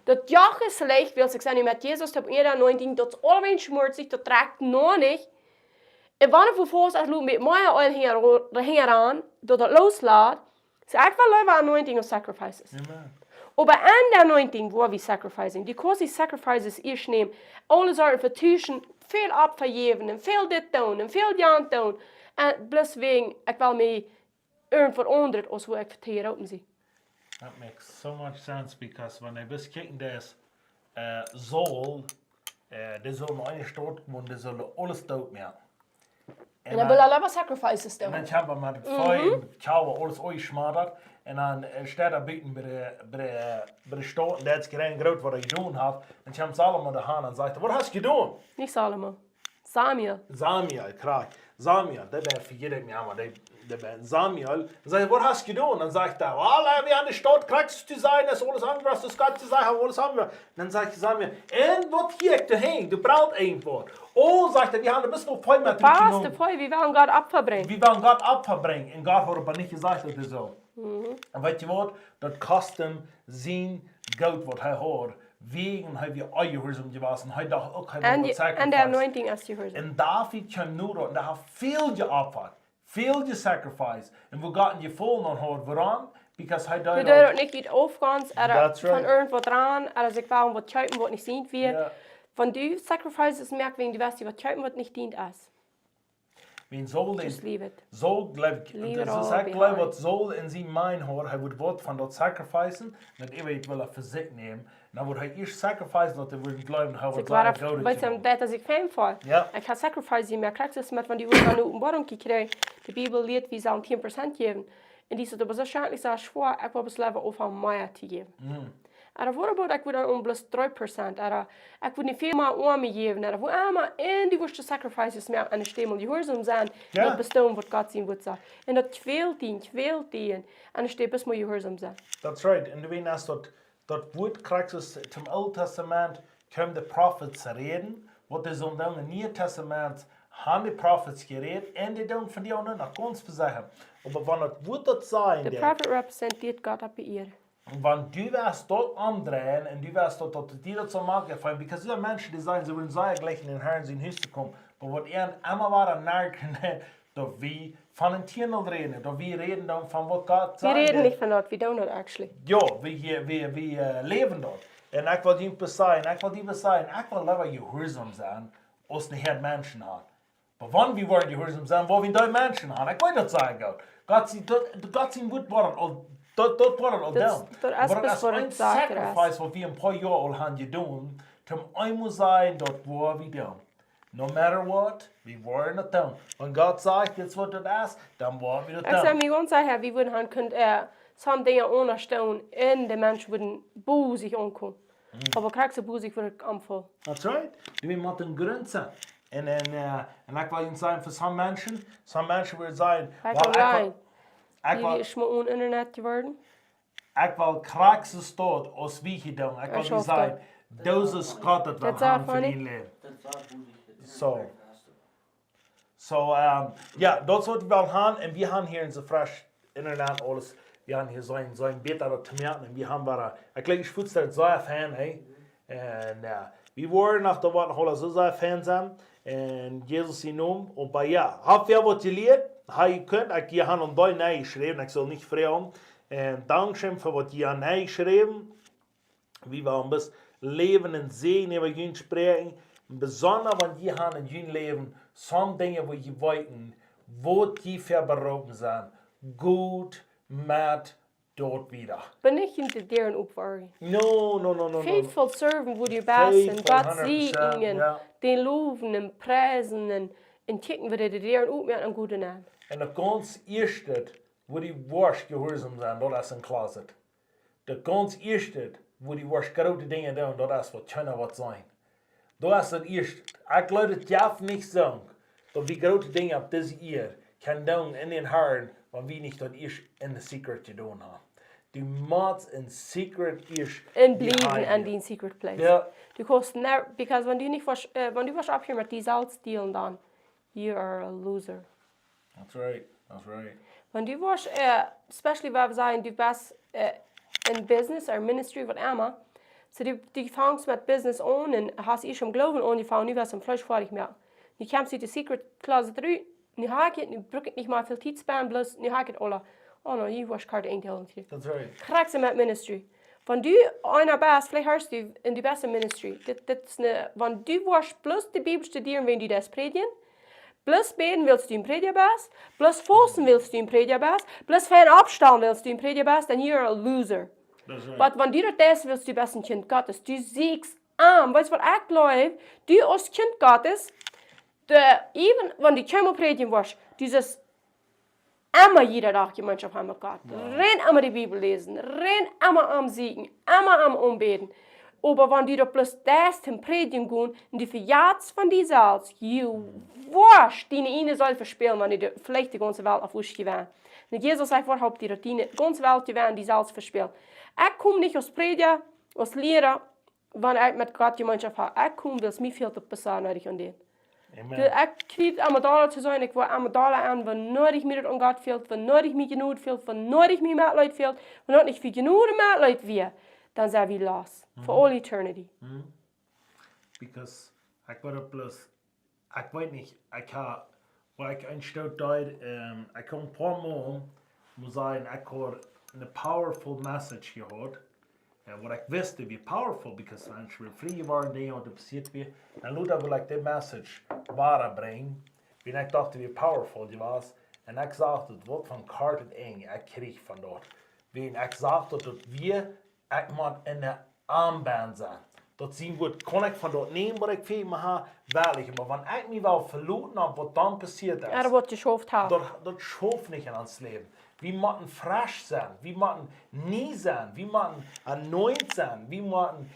Speaker 2: Das Joch ist leicht, weil ich sage, mit Jesus habe ich eine anointing, das allweil schmutzig, das trägt noch nicht. Und wenn ich verfolgt, als mit meiner Oil heran, das loslässt, so ich will have anointing of sacrifices. Amen. Aber an der Anointing, wo wir sacrificing, die quasi sacrifices ich nehme, alle Sorten vertuschen, viel abvergeben, und viel dit doen, und viel jan doen. Und bloß wegen, ich will mich irgendwo anders, als wo ich verteer open zie.
Speaker 1: That makes so much sense, because when I was kicking this soul, det soll noch eine Stadt kommen, det soll alles dort mehr.
Speaker 2: En dan wil je alleen sacrifices doen.
Speaker 1: En dan hebben we met fijn, tjouwen, alles uitschmaderd. En dan staat er buiten bij de stad, en dat is geen groot wat je gedaan hebt. En dan komt Salomo de hand en zegt, wat hast je gedaan?
Speaker 2: Niet Salomo, Samuel.
Speaker 1: Samuel, krijg. Samuel, dat ben vergeet ik niet, maar dat ben Samuel. En zegt, wat hast je gedaan? En zegt hij, wel, we aan de stad, krijgst du zijn, dat is alles anders, dat Gott te zijn, alles anders. En dan zegt Samuel, en wat hier ik te heen, du brauchst een woord. Oh, sagt er, wir haben ein bisschen voll mit dem
Speaker 2: genommen. Wir wollen Gott Opfer
Speaker 1: Wir wollen Gott Opfer bringen. Und Gott hat aber nicht gesagt, dass das so. Und weißt du was? Das kostet ihm sein Geld, was er hat. Wegen haben wir euer Gehorsam gewesen. Und heute auch kein Sacrifice.
Speaker 2: Und der Anointing ist Gehorsam.
Speaker 1: Und David kam nur dort. Und er hat viel geopfert. Viel gesacrificed. Und wo Gott ihn gefolgt hat, woran? Because hij
Speaker 2: doet het niet wie aufgans, van irgendwo dran, also ich war wat kaufen, wat nicht sehen wird. Yeah. Wenn du sacrifices merkst, wenn du weißt, was kaufen wird nicht dient ist.
Speaker 1: Wenn Soul
Speaker 2: just leave it.
Speaker 1: Soul glaubt, das ist eigentlich was Soul in seinem Mind hat, er wird Wort von dort sacrificen, und ich will er für sich nehmen. Dann wird er erst sacrificen, dass er wird glauben, er wird sagen, go to
Speaker 2: weißt du, das ist kein Fall.
Speaker 1: Ja.
Speaker 2: Ich kann sacrifice mehr, kriegst du es mit, wenn die Uhr eine Umbarung gekriegt, die Bibel lehrt, wie sie 10% geben. Und die sagt, aber wahrscheinlich so schwer, ich will das Leben aufhören, mehr zu geben. Aber warum ich würde um bloß 3%, aber ich würde nicht viel mehr um mich geben, aber wo einmal in die Wurst Sacrifices mehr an der Stimme, die Gehorsam sein, und bestimmen, was Gott sehen wird. Und das quält ihn, an der Stimme, bis wir Gehorsam sein.
Speaker 1: That's right. Und wenn das dort Wort kriegst, zum Alten Testament kommen die Prophets reden, was sie so im Neuen Testament haben die Prophets geredet, und die tun von dir auch noch ganz viel Sachen. Aber wenn das Wort dort sein,
Speaker 2: der Prophet repräsentiert Gott ab ihr.
Speaker 1: Und wenn du wirst dort andrehen und du wirst dort dir das so machen, weil diese Menschen, die sagen, sie wollen sehr gleich in den Herrn sein Haus zu kommen, aber was ihr immer war merken, dass wir von den Tieren reden, dass wir reden dann von was Gott sagt.
Speaker 2: Wir reden nicht von dort, wir tun das actually.
Speaker 1: Ja, wir leben dort. Und ich will dir sagen, ich will lieber Gehorsam sein, als eine Herd Menschen hat. Aber wenn wir wollen Gehorsam sein, wo wir da Menschen haben, ich will das sagen, Gott sieht gut worden. Dat wordt al gedaan. Maar dat is een sacrifice wat we een paar jaar al hebben gedaan. Om eenmaal zijn dat we doen. No matter what, we worden het doen. Wenn Gott sagt, jetzt wird das ist, dann werden wir das doen.
Speaker 2: Ik zeg me gewoon zeggen, we würden han kunt sommige dingen ondersteunen en de mensen würden boezig aankomen. Aber krijgt ze boezig voor het aanval.
Speaker 1: That's right. We moeten een grond zijn. En ik wil je zeggen, voor some mensen willen zeggen,
Speaker 2: die is maar on internet geworden.
Speaker 1: Ik wil kraakse stad als wie gedaan. Ik wil zeggen, dat is God dat we hebben voor die leven. Ja, dat is wat we wel hebben. En we hebben hier in de fresh internet alles. We hebben hier zo'n betere tomaten. En we hebben ik denk, ik voel dat zo'n fan. En we worden nach der Woche noch so fan zijn. En Jesus zijn naam. En bij ja, heb je wat geleerd? Je kunt, ik heb een paar nee geschreven, ik zal niet vragen. En dankzij voor wat je nee geschreven. We willen best leven en zegen over jullie spreken. Besonders wanneer je in jullie leven sommige dingen waar je weten, wat je voor beroepen zijn. Goed, met dort wieder.
Speaker 2: Ben nicht in de deren opwarring.
Speaker 1: No.
Speaker 2: Faithful servant wo die best en
Speaker 1: Faithful,
Speaker 2: God
Speaker 1: 100%,
Speaker 2: segnen,
Speaker 1: ja.
Speaker 2: den loven en prijzen en kicken we de deren op met een goede naam.
Speaker 1: En de ganz eerste, wo die worst gehoorzaam zijn, dat is een closet. De ganz eerste, wo die worst grote dingen doen, dat is wat kunnen wat zijn. Dat is het eerste. Ik geloof dat Jeff niet zegt, dat we grote dingen op deze eer kan doen in den Herren, want we niet dat eerst in de secret te doen hebben. Du moet in secret eerst
Speaker 2: En blijven aan die secret place.
Speaker 1: Ja.
Speaker 2: Du kost never, because when du was up here met die zelfstielen dan, you are a loser.
Speaker 1: That's right.
Speaker 2: When du was, especially waar we zijn, du best in business or ministry wat Emma, so du fangst met business aan en hast ich schon geloven aan, die fangen nu was een fleischvaardig meer. Nu kamst du de secret closet eruit, nu haak je, nu bruk ik niet maar veel tijd sparen, plus nu haak je het alle. Oh no, je was kaart één tellen.
Speaker 1: That's right.
Speaker 2: Krijg ze met ministry. Van du einer best, vielleicht hörst du in die beste ministry. Dit is ne, van du was plus de Bibel studieren, wenn du das predigen, plus beten willst du in Predigerbest, plus fasten willst du in Predigerbest, plus fan abstaan willst du in Predigerbest, then you're a loser.
Speaker 1: That's right.
Speaker 2: Want wanneer das willst du best een kind Gottes, du siegst aan. Weißt du wat ik geloof? Du als kind Gottes, even wanneer die Chemo predigen was, dieses immer jeder Tag Gemeinschaft haben mit Gott. Renn immer die Bibel lesen, renn immer am Siegen, immer am Umbeten. Aber wenn die da bloß das zum Predigen gehen, und die verjagt von die Salz, you wasch, die eine soll verspielen, wenn die vielleicht die ganze Welt auf Wusch gewähren. Und Jesus sagt, was habt ihr, die ganze Welt gewähren, die Salz verspielen. Ich komme nicht als Prediger, als Lehrer, wenn ich mit Gott Gemeinschaft habe. Ich komme, weil es mir viel zu besser nötig an den. Ich kriege einmal da zu sein, ich war einmal da an, wenn nodig mir das an Gott fehlt, wenn nodig mir genug fehlt, wenn nodig mir Mitleid fehlt, wenn noch nicht viel genug Mitleid wäre, dann sind wir los. For all eternity.
Speaker 1: Because ich war bloß, ich weiß nicht, ich habe, weil ich ein Stück dort, ich habe ein paar Mal, muss sagen, ich habe eine powerful message gehört. Wat ik wist, wie powerful, because when we free waren, dingen wat er passiert weer, en Luther wil ik die message brengen, en ik dacht wie powerful die was, en ik zag dat wat van karten eng ik kreeg van dort. En ik zag dat wir, ik moet in de armband zijn. Dat zien we, kon ik van dort nemen wat ik veel me wellig, maar wanneer ik me wel verloren heb, wat dan passiert is,
Speaker 2: Er wordt geschoft haben.
Speaker 1: dat schoof niet in ons leven. Wir müssen frisch sein, wir müssen nie sein, wir müssen anoint sein, wir müssen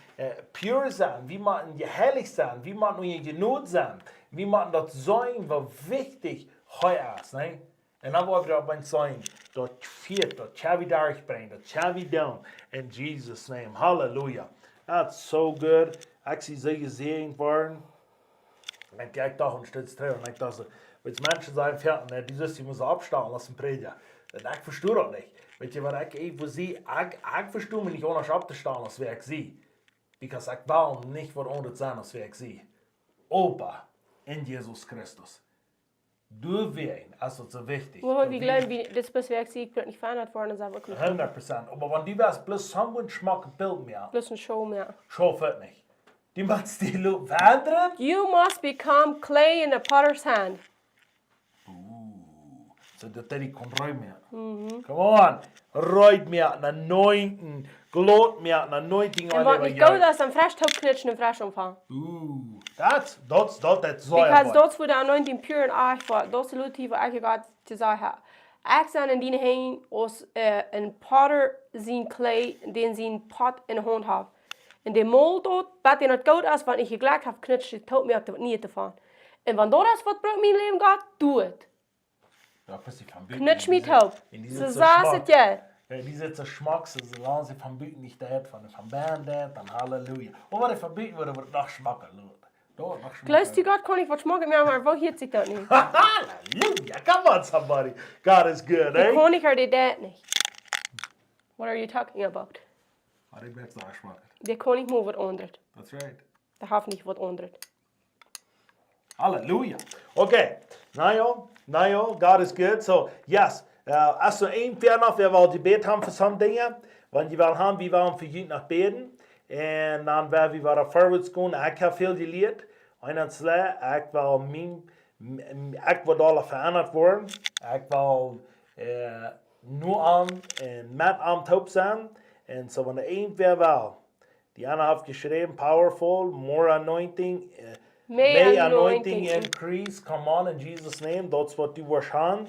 Speaker 1: pure sein, wir müssen geheiligt sein, wir müssen in Genut sein, wir müssen das sein, was wichtig heute ist. Ne? Und dann wollen wir aber sein, das viert, das shall we durchbringen, das shall we down, in Jesus' name. Hallelujah. That's so good. Ich sehe sie gesehen worden. Und ich dachte, ein Stück drin, und ich dachte, wenn Menschen sagen, die müssen muss abstehen lassen, predigen. Ich verstehe das nicht. Weet je wat ik zie? Ik verstehe mich nicht anders abzustehen, als wer ich sehe. Because ich will nicht wat anders sein, als wer ich sehe. Aber in Jesus Christus. Du wirst, also so wichtig.
Speaker 2: Wow, wie glauben, das bis wir ich wird nicht verändert worden, das ist aber gut.
Speaker 1: 100%. Aber wenn du wirst bloß so ein Schmack Bild mehr,
Speaker 2: Bloß ein Show mehr.
Speaker 1: schau wird nicht. Die machst die Loop verändern.
Speaker 2: You must become clay in a potter's hand.
Speaker 1: So dat die kon ruimen. Come on. Ruit meer naar anointing. Gloot meer naar anointing.
Speaker 2: En wat niet goed is, dan fresh opknitsen en fresh omvangen.
Speaker 1: Dat zo.
Speaker 2: Because dat voor de anointing pure en echt voor. Dat is de lucht die ik God te zeggen. Ik zijn in die heen als een potter zijn clay, den zijn pot in de hand heeft. En de mold dat, wat in het goed is, wat ik gelijk heb knitsen, telt me op de niet te van. En wanneer dat is wat brood mijn leven gaat, doe het. Knutsch mich taub. So saß es ja.
Speaker 1: Die zitten schmacks, ze laten ze van buiten niet uit, van band uit, dan halleluja. Maar wat ik van buiten wordt, wordt nog schmakker.
Speaker 2: Glaubst du, Gott kann ich was schmacken, aber wo hielt sich das nicht?
Speaker 1: Halleluja, come on somebody. God is good, eh?
Speaker 2: Die König hat das nicht. What are you talking about?
Speaker 1: Maar ik ben het nog schmakker.
Speaker 2: Der König moet wat ondert.
Speaker 1: That's right.
Speaker 2: Der heeft niet wat ondert.
Speaker 1: Hallelujah. Okay. Now, God is good. So, yes. Als wir ein Fernaf, wir wollen Gebet haben für some Dinge. Wenn wir haben, wir wollen für jeden nach beten. Und dann werden wir wieder vorwärts gehen. Ich habe viel gelehrt. Einer zwei, ich will alle verändert worden. Ich will nur an und mit am Taub sein. Und so, wenn der ein wer will, die Anna hat geschrieben, powerful, more anointing, may anointing increase, come on, in Jesus' name, that's what du wirst haben,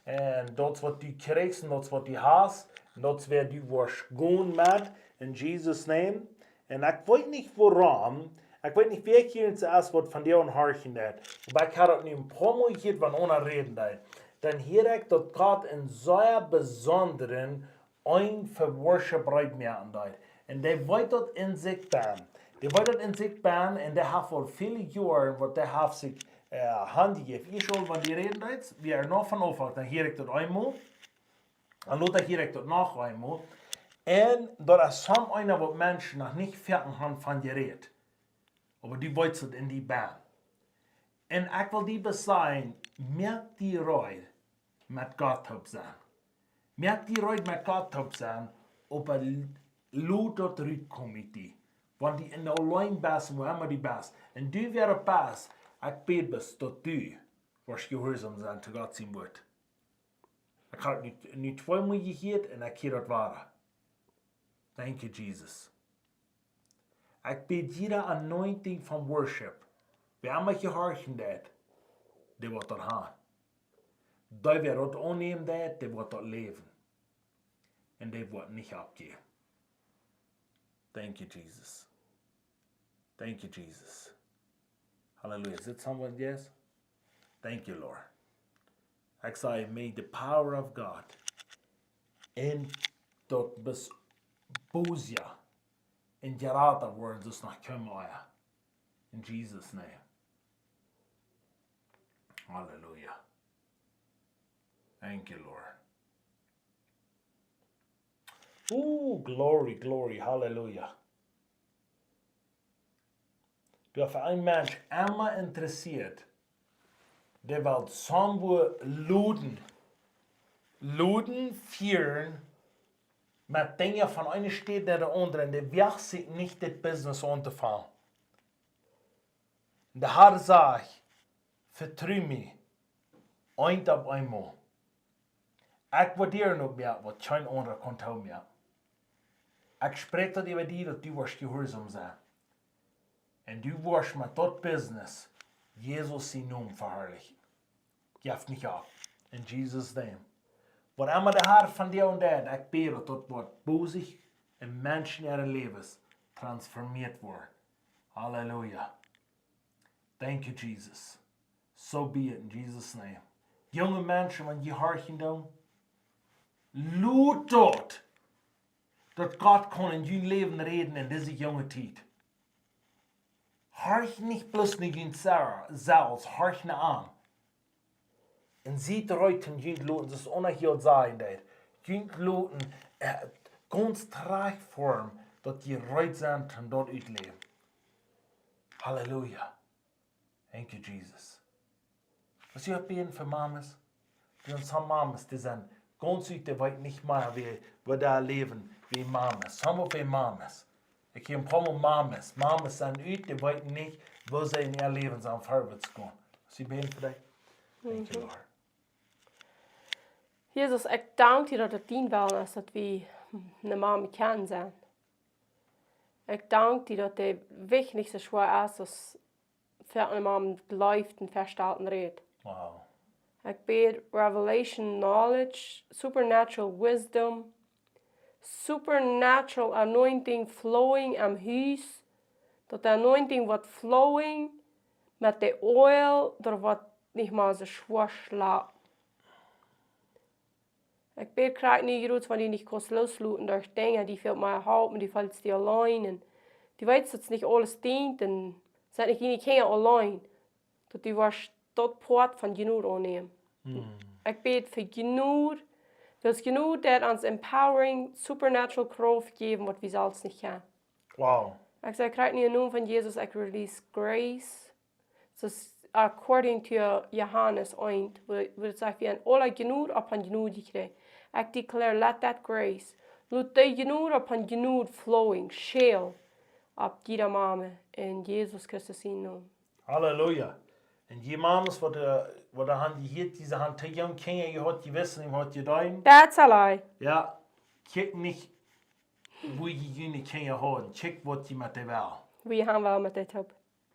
Speaker 1: und that's what du kriegst, und that's what du hast, und that's wer du wirst gehen mit, in Jesus' name. Und ich weiß nicht warum, ich weiß nicht, wer hier zuerst wird von dir und horchen hat, aber ich habe das nicht ein paar Mal gehört, wenn einer reden hat. Dann hier ich, dass Gott in so einem besonderen ein für Worship merken hat. Und der wollte dort in sich bauen. Der wollte dort in sich bauen und der hat vor vielen Jahren, wo der hat sich Hand gegeben. Ich schon, wenn die reden jetzt, wir noch von Anfang, dann hier ich dort einmal, und dann hier ich dort noch einmal. Und da ist so einer, wo Menschen noch nicht fertig haben von Gerät. Aber die wollen in die Bahn. Und ich will die sagen, merkt die Reue mit Gott sein. Merkt die Reue mit Gott sein, ob Lut dort rückkommt. Wenn die in der Allein bist, wo immer die bist. Und du wäre pass, ich bete bis, dass du wirst gehorsam sein zu Gott sein wird. Ich habe nicht zweimal gehört und ich kann das wahr. Thank you, Jesus. Ich bete jeder Anointing von Worship. Wer immer gehorchen hat, der wird das haben. Der wird das annehmen, der wird das leben. Und der wird nicht abgehen. Thank you, Jesus. Thank you, Jesus. Hallelujah. Is it someone? Yes? Thank you, Lord. I say, may the power of God in dat besboosja in gerata worden dus naar kommen. In Jesus' name. Hallelujah. Thank you, Lord. Ooh, glory, glory, hallelujah. Du hast ein Mensch immer interessiert, der will somwo Luden führen, mit Dingen von einer Stadt nach der anderen, der wird sich nicht das Business anzufangen. Der Herr sagt, vertrau mich, ein auf einmal. Ich will dir noch mehr, was kein anderer kann tun mehr. Ich spreche dir über dich, dass du wirst gehorsam sein. Und du wirst mit das Business Jesus sein Namen verherrlichen. Gib nicht ab. In Jesus' name. Was immer der Herr von dir und der, ich bete, dass das Wort bosig in Menschen ihres Lebens transformiert wird. Halleluja. Thank you, Jesus. So be it in Jesus' name. Junge Menschen, wenn ihr horchen tun, lud dort, dass Gott kann in dein Leben reden in dieser jungen Zeit. Horch nicht bloß nicht in Salz, horch nicht an. Und sieht heute in jüngst Leuten, das ist unerhört sein, jüngst Leuten, ganz Tragform, dass die reut sind und dort ausleben. Halleluja. Thank you, Jesus. Was ihr beten für Mamas? Die sind Mamas, die sind ganz heute weit nicht mehr, wie da leben, wie Mamas. Some of Mamas. Ich habe ein paar Mal Mamas. Mamas sind heute, die weit nicht, wo sie in ihr Leben sind, vorwärts gehen. Was ihr beten für dich? Thank you, Lord.
Speaker 2: Jesus, ich danke dir, dass het dien wel is dat we een mama kennen zijn. Ik danke dir, dass der Weg nicht so schwer ist, als für eine Mama läuft und festhalten redet.
Speaker 1: Wow.
Speaker 2: Ich bete Revelation Knowledge, Supernatural Wisdom, Supernatural Anointing flowing am Huis. Dat de Anointing wordt flowing met de oil, dat wordt niet meer zo schwer slaat. Ik bete krijg niet groot, want die niet kan loslaten door dingen die veel meer helpen, die valt die alleen. En die weet dat het niet alles dient en zijn niet geen alleen. Dat die was tot poort van genoeg aannemen. Ik bete voor genoeg. Dat is genoeg dat ons empowering, supernatural kracht geven, wat we zelfs niet gaan.
Speaker 1: Wow.
Speaker 2: Ik zeg, ik krijg niet in naam van Jezus, ik release grace. Dus according to Johannes 1, waar het zegt, we hebben alle genoeg op een genoeg gekregen. Ik declare, let that grace, laat die genoeg op een genoeg flowing, shell op ieder mama in Jezus Christus in naam.
Speaker 1: Halleluja. En die mamas, wat han die hier, diese han te jong kinderen gehad, die wissen, wat je doen.
Speaker 2: That's a lie.
Speaker 1: Ja, kijk niet hoe je jullie kinderen houden. Kijk wat je met die wil.
Speaker 2: Wie haben wir mit dit op?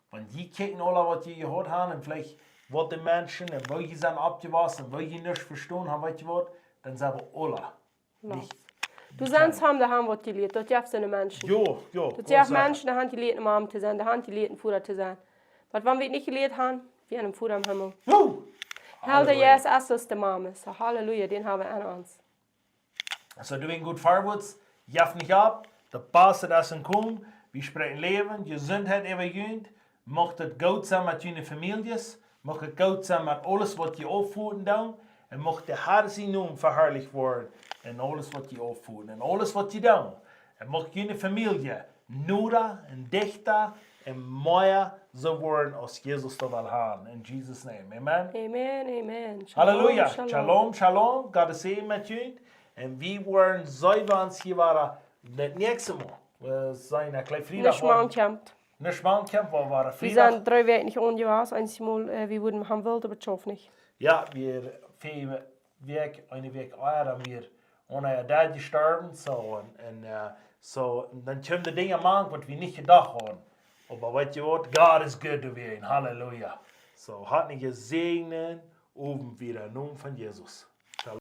Speaker 1: Want die kijken alle wat je gehad haben en vielleicht wat de mensen en wo je zijn abgewassen en wo je nichts verstanden haben, weet je wat, dan zijn we alle nicht.
Speaker 2: Du sagst, haben da haben wir die Lied, dort gibt's eine Menschen.
Speaker 1: Jo.
Speaker 2: Dort gibt's Menschen, die haben die Lied im Arm zu sein, die haben die Lied im Futter zu sein. Aber wenn wir nicht gelehrt haben, wir haben im Futter im Himmel.
Speaker 1: Jo!
Speaker 2: Hel der Jesus ist der Mama. So Halleluja, den haben wir an uns.
Speaker 1: Also du bist gut vorwärts, jaff nicht ab, der Pass das in kommen, wir sprechen Leben, Gesundheit übergehend, macht es gut sein mit deinen Familien, macht es gut sein mit alles, was die aufführen tun, und macht der Herr sein Namen verherrlicht worden, in alles, was die aufführen, in alles, was die tun. Und macht deine Familie nur und dichter und mehr so worden, als Jesus da will haben. In Jesus' name. Amen.
Speaker 2: Amen, amen.
Speaker 1: Shalom, Halleluja. Shalom. Gott segen mit euch. Und wir wollen uns hier waren das nächste Mal. Wir sind ein kleines Freitag. Nicht Mountcamp, wo wir Freitag.
Speaker 2: Wir sind 3 Wochen nicht ungewesen. Einmal, wir wurden haben wollen, aber schaffen nicht.
Speaker 1: Ja, wir eine Weg eher, wir ohne Dad gestorben. So, und dann kommen die Dinge machen, was wir nicht gedacht haben. Aber weißt du was? Gott ist gut gewesen. Halleluja. So, hat nicht gesegnet, oben wieder, Namen von Jesus.